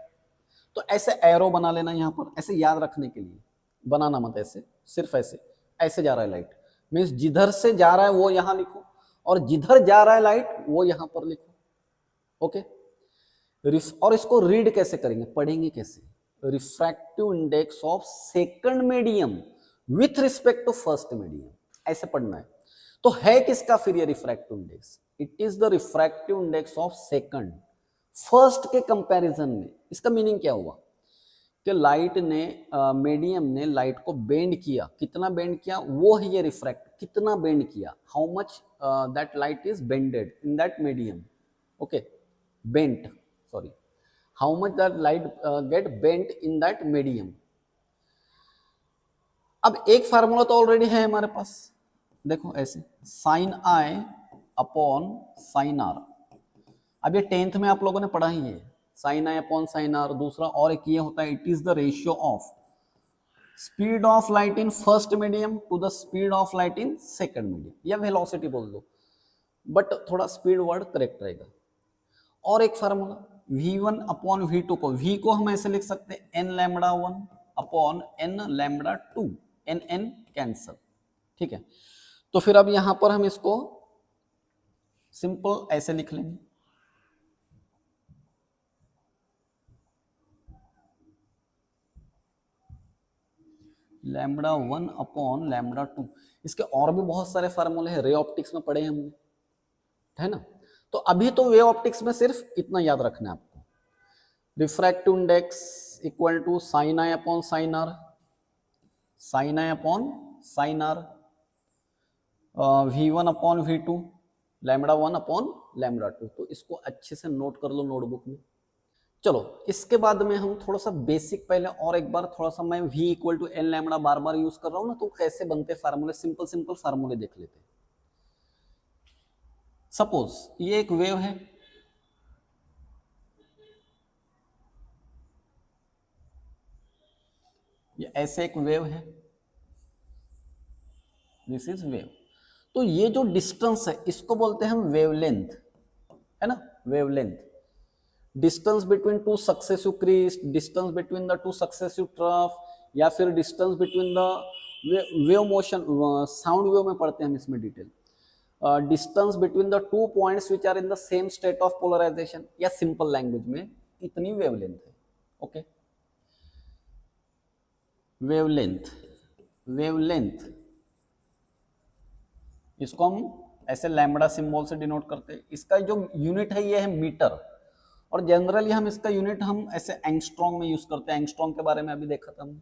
तो ऐसे एरो बना लेना यहां पर, ऐसे याद रखने के लिए, बनाना मत ऐसे, सिर्फ ऐसे, ऐसे जा रहा है लाइट, मीन्स जिधर से जा रहा है वो यहां लिखो, और जिधर जा रहा है लाइट वो यहां पर लिखो, ओके। और इसको रीड कैसे करेंगे, पढ़ेंगे कैसे? Refractive index of second medium with respect to first medium, ऐसे पढ़ना है। तो है किसका फिर ये refractive index? It is the refractive index of second, first के कंपैरिजन में। इसका मीनिंग क्या हुआ कि लाइट ने मीडियम ने लाइट को बेंड किया, कितना बेंड किया वो है ये रिफ्रैक्ट, कितना बेंड किया, how much that light is bended in that medium, okay, bent, sorry, how much that light get bent in that medium. अब एक फार्मूला तो ऑलरेडी है हमारे पास, देखो ऐसे, sine I upon sine R. अब ये 10th में आप लोगों ने पढ़ा ही है, sine I upon sine R. दूसरा और एक ये होता है, it is the ratio of speed of light in first medium to the speed of light in second medium, या वेलोसिटी बोल दो, बट थोड़ा स्पीड वर्ड करेक्ट रहेगा। और एक फार्मूला v1 अपॉन v2 को, v को हम ऐसे लिख सकते हैं n lambda 1 upon n lambda 2, n cancel, ठीक है। तो फिर अब यहां पर हम इसको सिंपल ऐसे लिख लेंगे, लैम्बडा 1 अपॉन लैम्बडा 2। इसके और भी बहुत सारे फार्मूले हैं, रे ऑप्टिक्स में पढ़े हमने, है ना। तो अभी तो वे ऑप्टिक्स में सिर्फ इतना याद रखना है आपको, refractive index equal to sine I upon sine R, sine I upon sine R, v1 upon v2, lambda 1 upon lambda 2। तो इसको अच्छे से नोट कर लो नोटबुक में। चलो इसके बाद में हम थोड़ा सा बेसिक पहले और एक बार थोड़ा सा, मैं v equal to N lambda बार बार यूज कर रहा हूं ना, तो कैसे बनते फार्मूले, सिंपल सिंपल फार्मूले देख लेते हैं। सपोज ये एक वेव है, ये ऐसे एक वेव है, दिस इज वेव। तो ये जो डिस्टेंस है इसको बोलते हैं हम वेवलेंथ, है ना, wavelength. Distance between two successive crest, distance between the two successive trough, या फिर distance between the wave motion, sound wave में पढ़ते हैं हम इसमें detail, distance between the two points which are in the same state of polarisation, या simple language में इतनी वेवलेंथ है, ओके। वेवलेंथ, वेवलेंथ इसको हम ऐसे लैम्बडा सिंबल से डिनोट करते हैं। इसका जो यूनिट है ये है मीटर, और जनरली हम इसका यूनिट हम ऐसे एंगस्ट्रॉन्ग में यूज करते हैं, एंगस्ट्रॉन्ग के बारे में अभी देखा था हमने।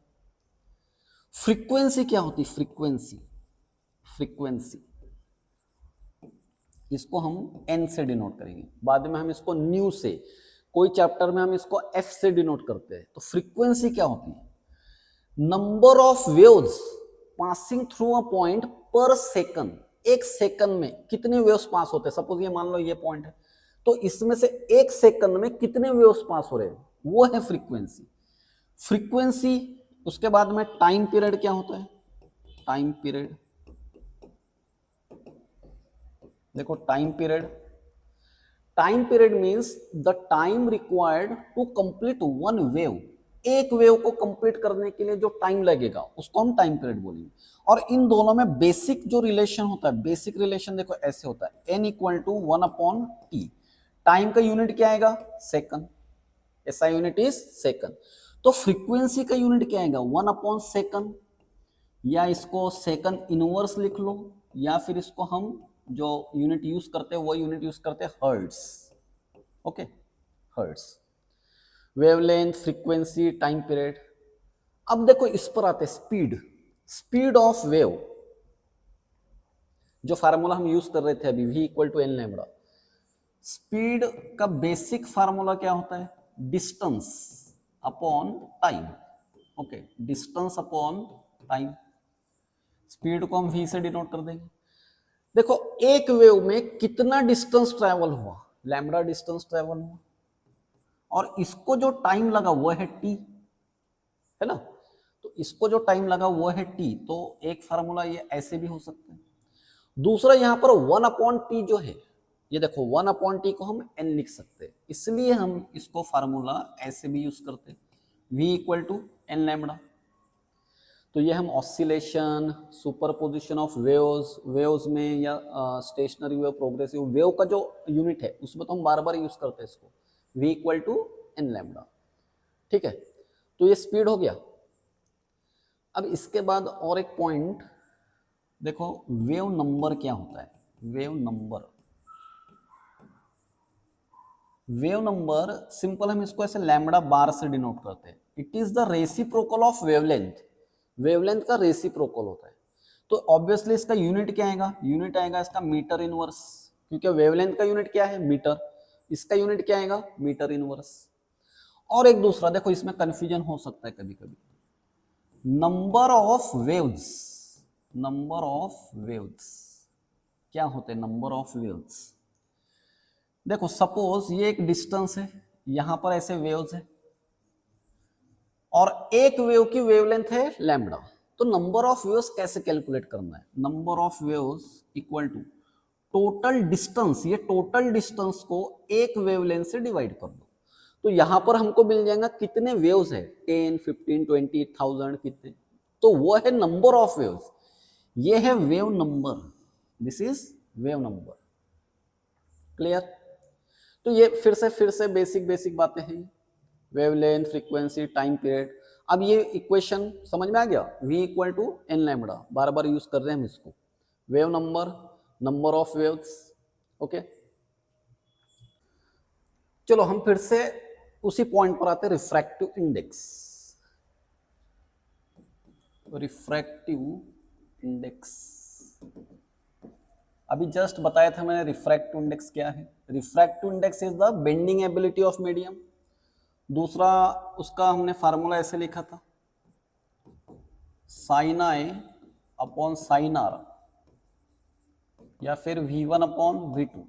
फ्रीक्वेंसी क्या होती है, फ्रीक्वेंसी, फ्रीक्वेंसी इसको हम n से डिनोट करेंगे, बाद में हम इसको न्यू से, कोई चैप्टर में हम इसको f से डिनोट करते हैं। तो फ्रीक्वेंसी क्या होती है, number of waves passing through a point पर सेकंड, एक सेकंड में कितने वेव्स पास होते हैं। सपोज ये मान लो ये पॉइंट है, तो इसमें से एक सेकंड में कितने वेव्स पास हो रहे हैं, वो है फ्रीक्वेंसी। फ्रीक्वेंसी, उसके बाद में टाइम पीरियड क्या होता है, टाइम पीरियड, देखो time period, time period means the time required to complete one wave, एक वेव को कंप्लीट करने के लिए जो टाइम लगेगा उसको हम टाइम पीरियड बोलेंगे। और इन दोनों में बेसिक जो रिलेशन होता है, बेसिक रिलेशन देखो ऐसे होता है, n equal to 1 upon T. Time का यूनिट क्या आएगा, सेकंड, ऐसा यूनिट इज सेकंड। तो फ्रीक्वेंसी का यूनिट क्या आएगा, 1 अपॉन सेकंड, या इसको सेकंड इनवर्स लिख लो, या फिर इसको हम जो यूनिट यूज करते हैं वो यूनिट यूज करते हैं hertz, okay, hertz. Wavelength, frequency, time period. अब देखो इस पर आते स्पीड, स्पीड ऑफ वेव, जो फार्मूला हम यूज कर रहे थे अभी, v equal to N lambda. Speed का बेसिक फार्मूला क्या होता है? Distance upon time. Okay, distance upon time. Speed को हम v से डिनोट कर देंगे। देखो एक वेव में कितना डिस्टेंस ट्रैवल हुआ, लैम्बडा डिस्टेंस ट्रैवल हुआ, और इसको जो टाइम लगा वो है t, है ना? तो इसको जो टाइम लगा वो है t, तो एक फार्मूला ये ऐसे भी हो सकता है। दूसरा यहाँ पर 1/t जो है, ये देखो 1/t को हम n लिख सकते हैं, इसलिए हम इसको फार्मूला ऐसे भी यूज करते हैं, v equal to N lambda. तो ये हम oscillation, superposition of waves, waves में या स्टेशनरी वेव, प्रोग्रेसिव वेव का जो यूनिट है उसमें तो हम बार बार यूज करते हैं इसको, v equal to N lambda. ठीक है, तो ये स्पीड हो गया। अब इसके बाद और एक पॉइंट देखो, वेव नंबर क्या होता है? Wave number, wave number simple हम इसको ऐसे लैम्बडा बार से डिनोट करते हैं। It is the reciprocal of wavelength, wavelength का रेसिप्रोकल होता है। तो ऑब्वियसली इसका यूनिट क्या आएगा? यूनिट आएगा इसका मीटर इनवर्स, क्योंकि वेवलेंथ का यूनिट क्या है? मीटर। इसका यूनिट क्या आएगा? Metre inverse. और एक दूसरा देखो, इसमें कंफ्यूजन हो सकता है कभी कभी, number of waves, number of waves क्या होते हैं? नंबर ऑफ वेव्स, देखो सपोज ये एक डिस्टेंस है, यहां पर ऐसे वेव्स है, और एक वेव की वेवलेंथ है लैम्बडा। तो नंबर ऑफ वेव्स कैसे कैलकुलेट करना है? Number of waves equal to total distance, ये टोटल डिस्टेंस को एक वेवलेंथ से डिवाइड कर दो। तो यहां पर हमको मिल जाएगा कितने वेव्स है, 10, 15, 20, 1000 कितने, तो वो है नंबर ऑफ वेव्स। ये है wave number, this is wave number. Clear? तो ये फिर से बेसिक बातें हैं, वेवलेंथ, फ्रीक्वेंसी, टाइम पीरियड। अब ये इक्वेशन समझ में आ गया, v equal to N lambda, बार बार यूज कर रहे हैं हम इसको, wave number, number of waves. Okay, चलो हम फिर से उसी पॉइंट पर आते हैं, रिफ्रैक्टिव इंडेक्स। रिफ्रैक्टिव इंडेक्स अभी जस्ट बताया था मैंने, रिफ्रैक्टिव इंडेक्स क्या है? Refractive index is the bending ability of medium. दूसरा उसका हमने फार्मूला ऐसे लिखा था, sine I upon sine R, या फिर v1 upon v2,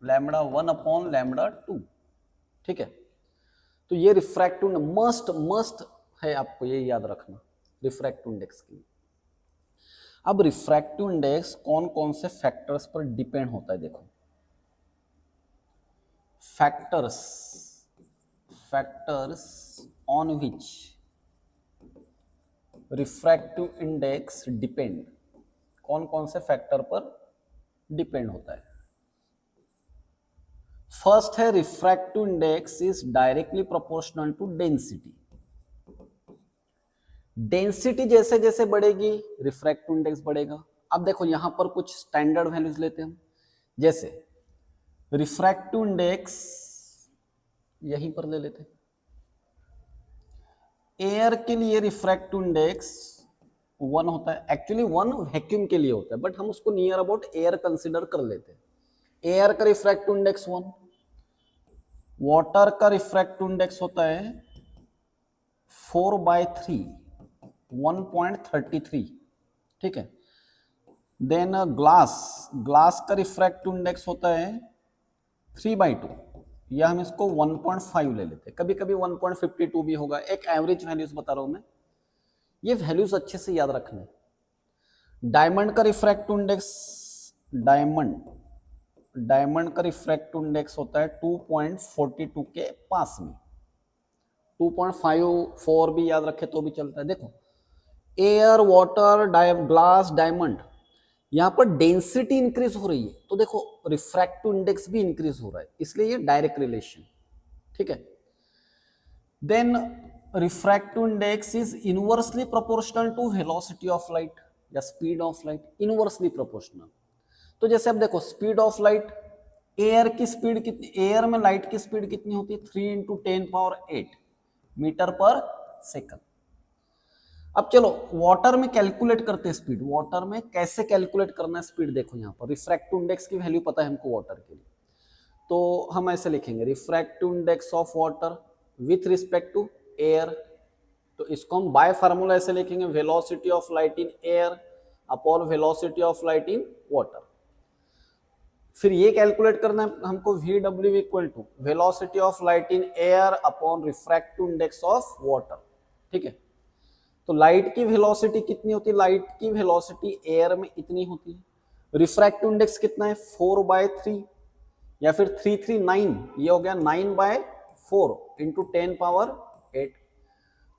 lambda 1 upon lambda 2। ठीक है, तो ये रिफ्रैक्टिव मस्ट है, आपको ये याद रखना रिफ्रैक्टिव इंडेक्स के लिए। अब रिफ्रैक्टिव इंडेक्स कौन कौन से फैक्टर्स पर डिपेंड होता है? देखो factors on which refractive index depend, कौन कौन से फैक्टर पर डिपेंड होता है? फर्स्ट है refractive index is directly proportional to density. Density जैसे जैसे बढ़ेगी रिफ्रैक्टिव इंडेक्स बढ़ेगा। अब देखो यहां पर कुछ स्टैंडर्ड वैल्यूज लेते हैं हम, जैसे रिफ्रैक्टिव इंडेक्स यहीं पर ले लेते हैं, एयर के लिए रिफ्रैक्टिव इंडेक्स 1 होता है, एक्चुअली 1 वैक्यूम के लिए होता है, बट हम उसको नियर अबाउट एयर कंसीडर कर लेते हैं। एयर का रिफ्रैक्टिव इंडेक्स 1, वाटर का रिफ्रैक्टिव इंडेक्स होता है 4/3, 1.33। ठीक है, देन ग्लास का रिफ्रैक्टिव इंडेक्स होता है 3/2, या हम इसको 1.5 ले लेते हैं, कभी कभी 1.52 भी होगा, एक एवरेज वैल्यूज बता रहा हूं मैं, ये वैल्यूज अच्छे से याद रखने। डायमंड का रिफ्रैक्टिव इंडेक्स, डायमंड का रिफ्रैक्टिव इंडेक्स होता है 2.42 के पास में, 2.54 भी याद रखे तो भी चलता है। देखो एयर, वाटर, ग्लास, डायमंड, यहां पर डेंसिटी इंक्रीज हो रही है, तो देखो रिफ्रैक्टिव इंडेक्स भी इंक्रीज हो रहा है, इसलिए ये डायरेक्ट रिलेशन। ठीक है, then refractive index is inversely proportional to velocity of light या speed of light, inversely proportional. तो जैसे अब देखो स्पीड ऑफ लाइट एयर की स्पीड कितनी, एयर में लाइट की स्पीड कितनी होती है, 3 × 10⁸ मीटर पर सेकंड। अब चलो वाटर में कैलकुलेट करते हैं स्पीड। वाटर में कैसे कैलकुलेट करना है स्पीड, देखो यहाँ पर रिफ्रैक्टिव इंडेक्स की वैल्यू पता है हमको वाटर के लिए, तो हम ऐसे लिखेंगे refractive index of water with respect to air. तो इसको हम बाय फार्मूला ऐसे लिखेंगे, velocity of light in air upon velocity of light in water. फिर ये कैलकुलेट करना है हमको VW equal to velocity of light in air upon refractive index of water. ठीक है, तो लाइट की वेलोसिटी कितनी होती है, लाइट की वेलोसिटी एयर में इतनी होती है। रिफ्रैक्टिव इंडेक्स कितना है, 4/3 या फिर 339, ये हो गया 9/4 इंटू 10⁸।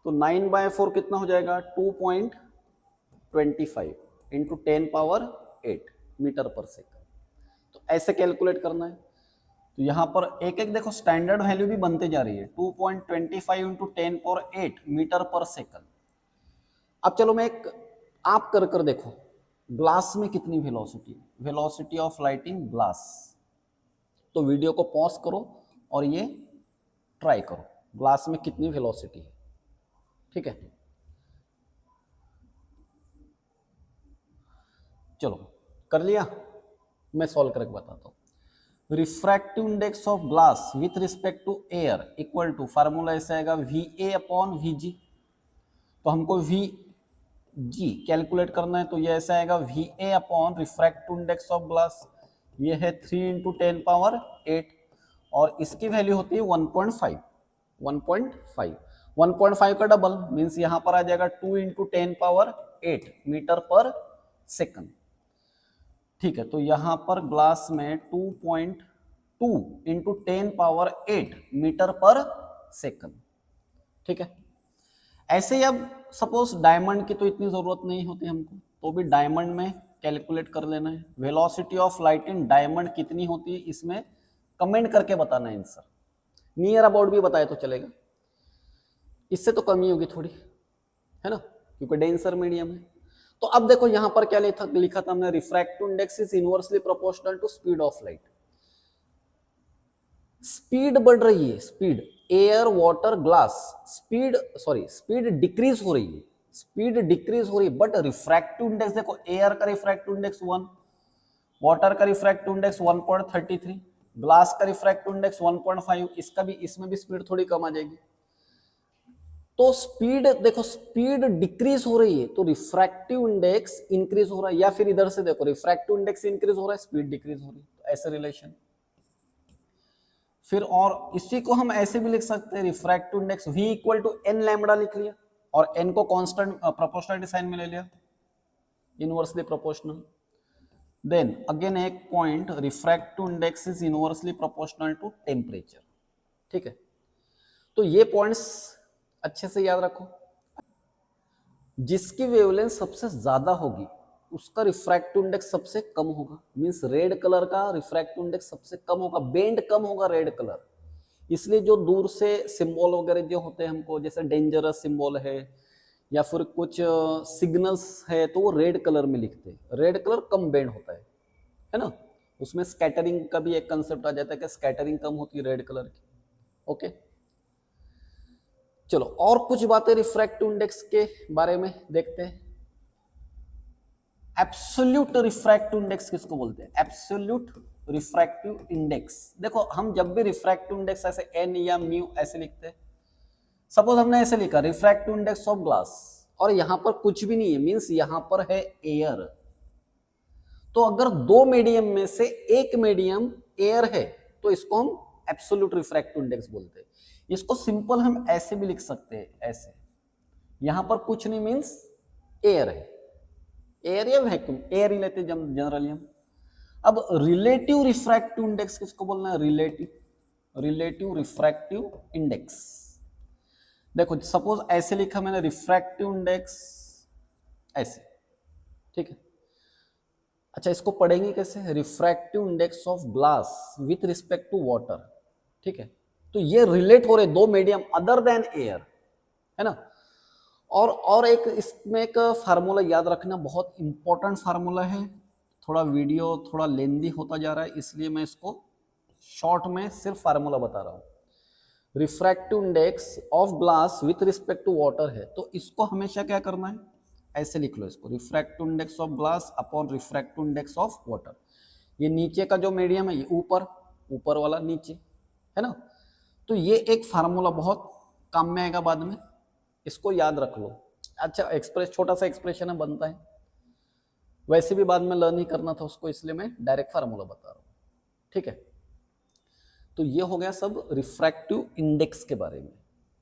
तो 9/4 कितना हो जाएगा, 2.25 इंटू 10⁸ मीटर पर सेकंड। तो ऐसे कैलकुलेट करना है। तो यहाँ पर एक एक देखो स्टैंडर्ड वैल्यू भी बनते जा रही है, 2.25 इंटू 10⁸ मीटर पर सेकंड। अब चलो मैं एक आप कर कर देखो, ग्लास में कितनी velocity, velocity of light in glass. तो वीडियो को पॉज करो और ये ट्राई करो, ग्लास में कितनी वेलोसिटी है। ठीक है, चलो कर लिया, मैं सॉल्व करके बताता हूं। Refractive index of glass with respect to air equal to, formula ऐसा आएगा VA अपॉन VG। तो हमको VG कैलकुलेट करना है, तो ये ऐसा आएगा VA upon refractive index of glass, ये है 3 × 10⁸ और इसकी वैल्यू होती है 1.5। 1.5 का डबल मीन्स यहां पर आ जाएगा 2 × 10⁸ मीटर पर सेकंड। ठीक है, तो यहां पर ग्लास में 2.2 × 10⁸ मीटर पर सेकंड। ठीक है, ऐसे ही अब सपोज डायमंड की तो इतनी जरूरत नहीं होती हमको, तो भी डायमंड में कैलकुलेट कर लेना है। Velocity of light in diamond कितनी होती है, इसमें कमेंट करके बताना है आंसर, नियर अबाउट भी बताए तो चलेगा, इससे तो कमी होगी थोड़ी, है ना, क्योंकि डेंसर मीडियम है। तो अब देखो यहां पर क्या लिखा था हमने, refractive index is inversely proportional to speed of light. Speed बढ़ रही है, speed air water glass, speed decrease हो रही है, स्पीड डिक्रीज हो रही है, बट रिफ्रैक्टिव इंडेक्स देखो, एयर का रिफ्रैक्टिव इंडेक्स 1, वाटर का रिफ्रैक्टिव इंडेक्स 1.33, ग्लास का रिफ्रैक्टिव इंडेक्स 1.5, इसका भी, इसमें भी स्पीड थोड़ी कम आ जाएगी। तो स्पीड देखो, स्पीड डिक्रीज हो रही है तो रिफ्रैक्टिव इंडेक्स इंक्रीज हो रहा है, या फिर इधर से देखो रिफ्रैक्टिव इंडेक्स इंक्रीज हो रहा है, स्पीड डिक्रीज हो रही है, तो ऐसे रिलेशन। फिर और इसी को हम ऐसे भी लिख सकते हैं, refractive index V equal to n lambda लिख लिया और n को कांस्टेंट प्रोपोर्शनलिटी साइन में ले लिया, इनवर्सली प्रोपोर्शनल। देन अगेन एक point, refractive index is inversely proportional to temperature. ठीक है, तो ये पॉइंट्स अच्छे से याद रखो। जिसकी वेवलेंथ सबसे ज्यादा होगी उसका रिफ्रैक्टिव इंडेक्स सबसे कम होगा, मींस रेड कलर का रिफ्रैक्टिव इंडेक्स सबसे कम होगा, बेंड कम होगा रेड कलर। इसलिए जो दूर से सिंबल वगैरह जो होते हैं हमको, जैसे डेंजरस सिंबल है या फिर कुछ सिग्नल्स है, तो वो रेड कलर में लिखते हैं, रेड कलर कम बेंड होता है ना। उसमें स्कैटरिंग का भी एक कंसेप्ट आ जाता है कि स्कैटरिंग कम होती है रेड कलर की। ओके, चलो और कुछ बातें रिफ्रैक्टिव इंडेक्स के बारे में देखते हैं। एब्सोल्यूट रिफ्रैक्टिव इंडेक्स किसको बोलते हैं, एब्सोल्यूट रिफ्रैक्टिव इंडेक्स। देखो हम जब भी रिफ्रैक्टिव इंडेक्स ऐसे n या म्यू ऐसे लिखते हैं, सपोज हमने ऐसे लिखा रिफ्रैक्टिव इंडेक्स ऑफ ग्लास और यहां पर कुछ भी नहीं है, मींस यहां पर है एयर। तो अगर दो मीडियम में से एक मीडियम एयर है तो इसको हम एब्सोल्यूट रिफ्रैक्टिव इंडेक्स बोलते हैं। इसको सिंपल हम ऐसे भी लिख सकते हैं, ऐसे, यहां पर कुछ नहीं मींस एयर है, एयर या वैक्यूम, एयर ही लेते जनरली हम। अब रिलेटिव रिफ्रैक्टिव इंडेक्स किसको बोलना है, रिलेटिव रिफ्रैक्टिव इंडेक्स। देखो सपोज ऐसे लिखा मैंने रिफ्रैक्टिव इंडेक्स ऐसे, ठीक है। अच्छा इसको पढ़ेंगे कैसे, refractive index of glass with respect to water. ठीक है, तो ये रिलेट हो रहे दो मीडियम अदर देन एयर, है ना। और एक इसमें एक फार्मूला याद रखना, बहुत इंपॉर्टेंट फार्मूला है। थोड़ा वीडियो थोड़ा लेंदी होता जा रहा है इसलिए मैं इसको शॉर्ट में सिर्फ फार्मूला बता रहा हूं। Refractive index of glass with respect to water है, तो इसको हमेशा क्या करना है, ऐसे लिख लो इसको, refractive index of glass upon refractive index of water. ये नीचे का जो मीडियम है ये ऊपर, ऊपर वाला नीचे, है ना। तो ये एक फार्मूला बहुत काम में आएगा बाद में, इसको याद रख लो। अच्छा छोटा सा एक्सप्रेशन है, बनता है, वैसे भी बाद में लर्न ही करना था उसको, इसलिए मैं डायरेक्ट फार्मूला बता रहा हूँ, ठीक है। तो ये हो गया सब रिफ्रैक्टिव इंडेक्स के बारे में,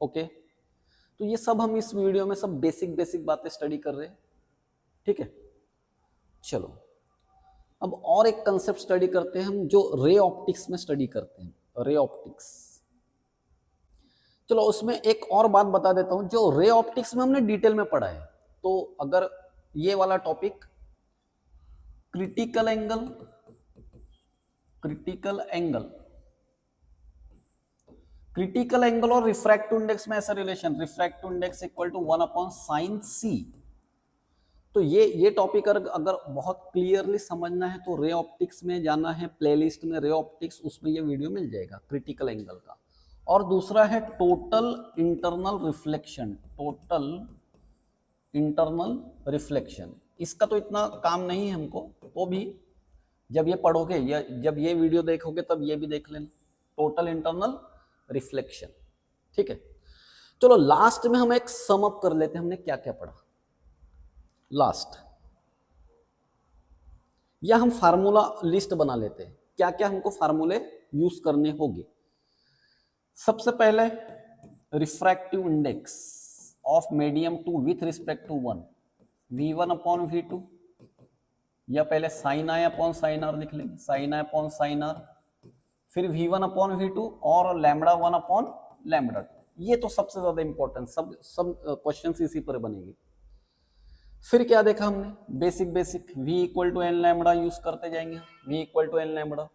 ओके। तो ये सब हम इस वीडियो में सब बेसिक बेसिक बातें स्टडी कर रहे हैं, ठीक है। चलो अब और एक कंसेप्ट स्टडी करते हैं हम, जो रे ऑप्टिक्स में स्टडी करते हैं, रे ऑप्टिक्स। चलो उसमें एक और बात बता देता हूं, जो रे ऑप्टिक्स में हमने डिटेल में पढ़ा है। तो अगर ये वाला topic critical angle, critical angle और रिफ्रैक्टिव इंडेक्स में ऐसा relation, refractive index equal to 1/sin c। तो ये टॉपिक अगर बहुत क्लियरली समझना है तो रे ऑप्टिक्स में जाना है, प्लेलिस्ट में रे ऑप्टिक्स, उसमें ये वीडियो मिल जाएगा क्रिटिकल एंगल का। और दूसरा है total internal reflection, total internal reflection. इसका तो इतना काम नहीं है हमको, तो भी जब ये पढ़ोगे या जब ये वीडियो देखोगे तब ये भी देख लेना, टोटल इंटरनल रिफ्लेक्शन, ठीक है। चलो लास्ट में हम एक सम अप कर लेते हैं, हमने क्या क्या पढ़ा लास्ट, या हम फार्मूला लिस्ट बना लेते हैं, क्या क्या हमको फार्मूले यूज करने होंगे। सबसे पहले refractive index of medium 2 with respect to 1, v1/v2, या पहले sine I upon sine R लिख लेंगे, sine I upon sine R, फिर v1/v2 और लैम्बडा 1/λ2। ये तो सबसे ज्यादा इंपॉर्टेंट, सब क्वेश्चंस इसी पर बनेंगे। फिर क्या देखा हमने, basic v equal to N lambda use करते जाएंगे, v equal to N lambda.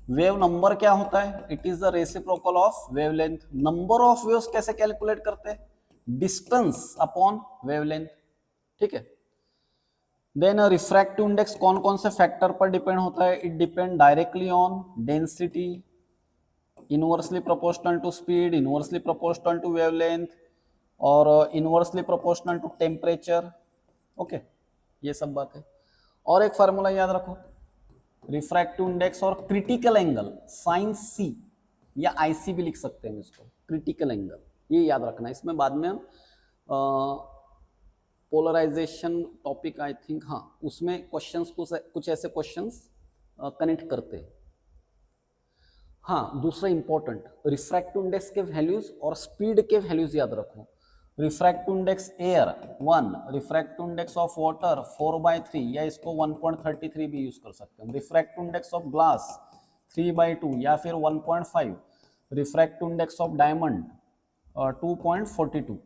Wave number क्या होता है, it is the reciprocal of wavelength. Number of waves कैसे कैलकुलेट करते हैं, डिस्टेंस अपॉन वेवलेंथ, ठीक है। देन रिफ्रैक्टिव इंडेक्स कौन कौन से फैक्टर पर डिपेंड होता है, it depend directly on density, inversely proportional to speed, inversely proportional to wavelength, और inversely proportional to temperature, okay. ये सब बात है। और एक फार्मूला याद रखो, रिफ्रैक्टिव इंडेक्स और क्रिटिकल एंगल साइन सी, या आईसी भी लिख सकते हैं इसको, क्रिटिकल एंगल, ये याद रखना। इसमें बाद में हम पोलराइजेशन टॉपिक आई थिंक, हाँ उसमें क्वेश्चंस कुछ ऐसे क्वेश्चंस कनेक्ट करते हैं। हाँ दूसरा इंपॉर्टेंट, रिफ्रैक्टिव इंडेक्स के वैल्यूज और स्पीड के वैल्यूज याद रखो। Refractive index air 1, refractive index of water 4/3, या इसको 1.33 भी यूज कर सकते हैं। रिफ्रैक्टिव इंडेक्स ऑफ ग्लास 3/2 या फिर 1.5, रिफ्रैक्टिव इंडेक्स ऑफ डायमंड 2.42,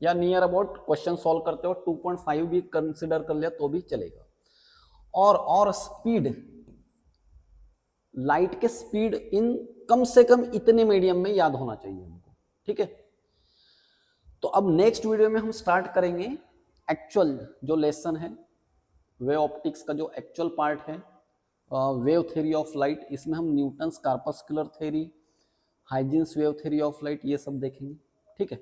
या नियर अबाउट क्वेश्चन सॉल्व करते हो 2.5 भी कंसिडर कर लिया तो भी चलेगा। और स्पीड, लाइट के स्पीड इन कम से कम इतने मीडियम में याद होना चाहिए हमको, ठीक है। तो अब नेक्स्ट वीडियो में हम स्टार्ट करेंगे एक्चुअल जो लेसन है, वेव ऑप्टिक्स का जो एक्चुअल पार्ट है, वेव थ्योरी ऑफ लाइट। इसमें हम Newton's corpuscular theory, Huygens wave theory of light, ये सब देखेंगे, ठीक है।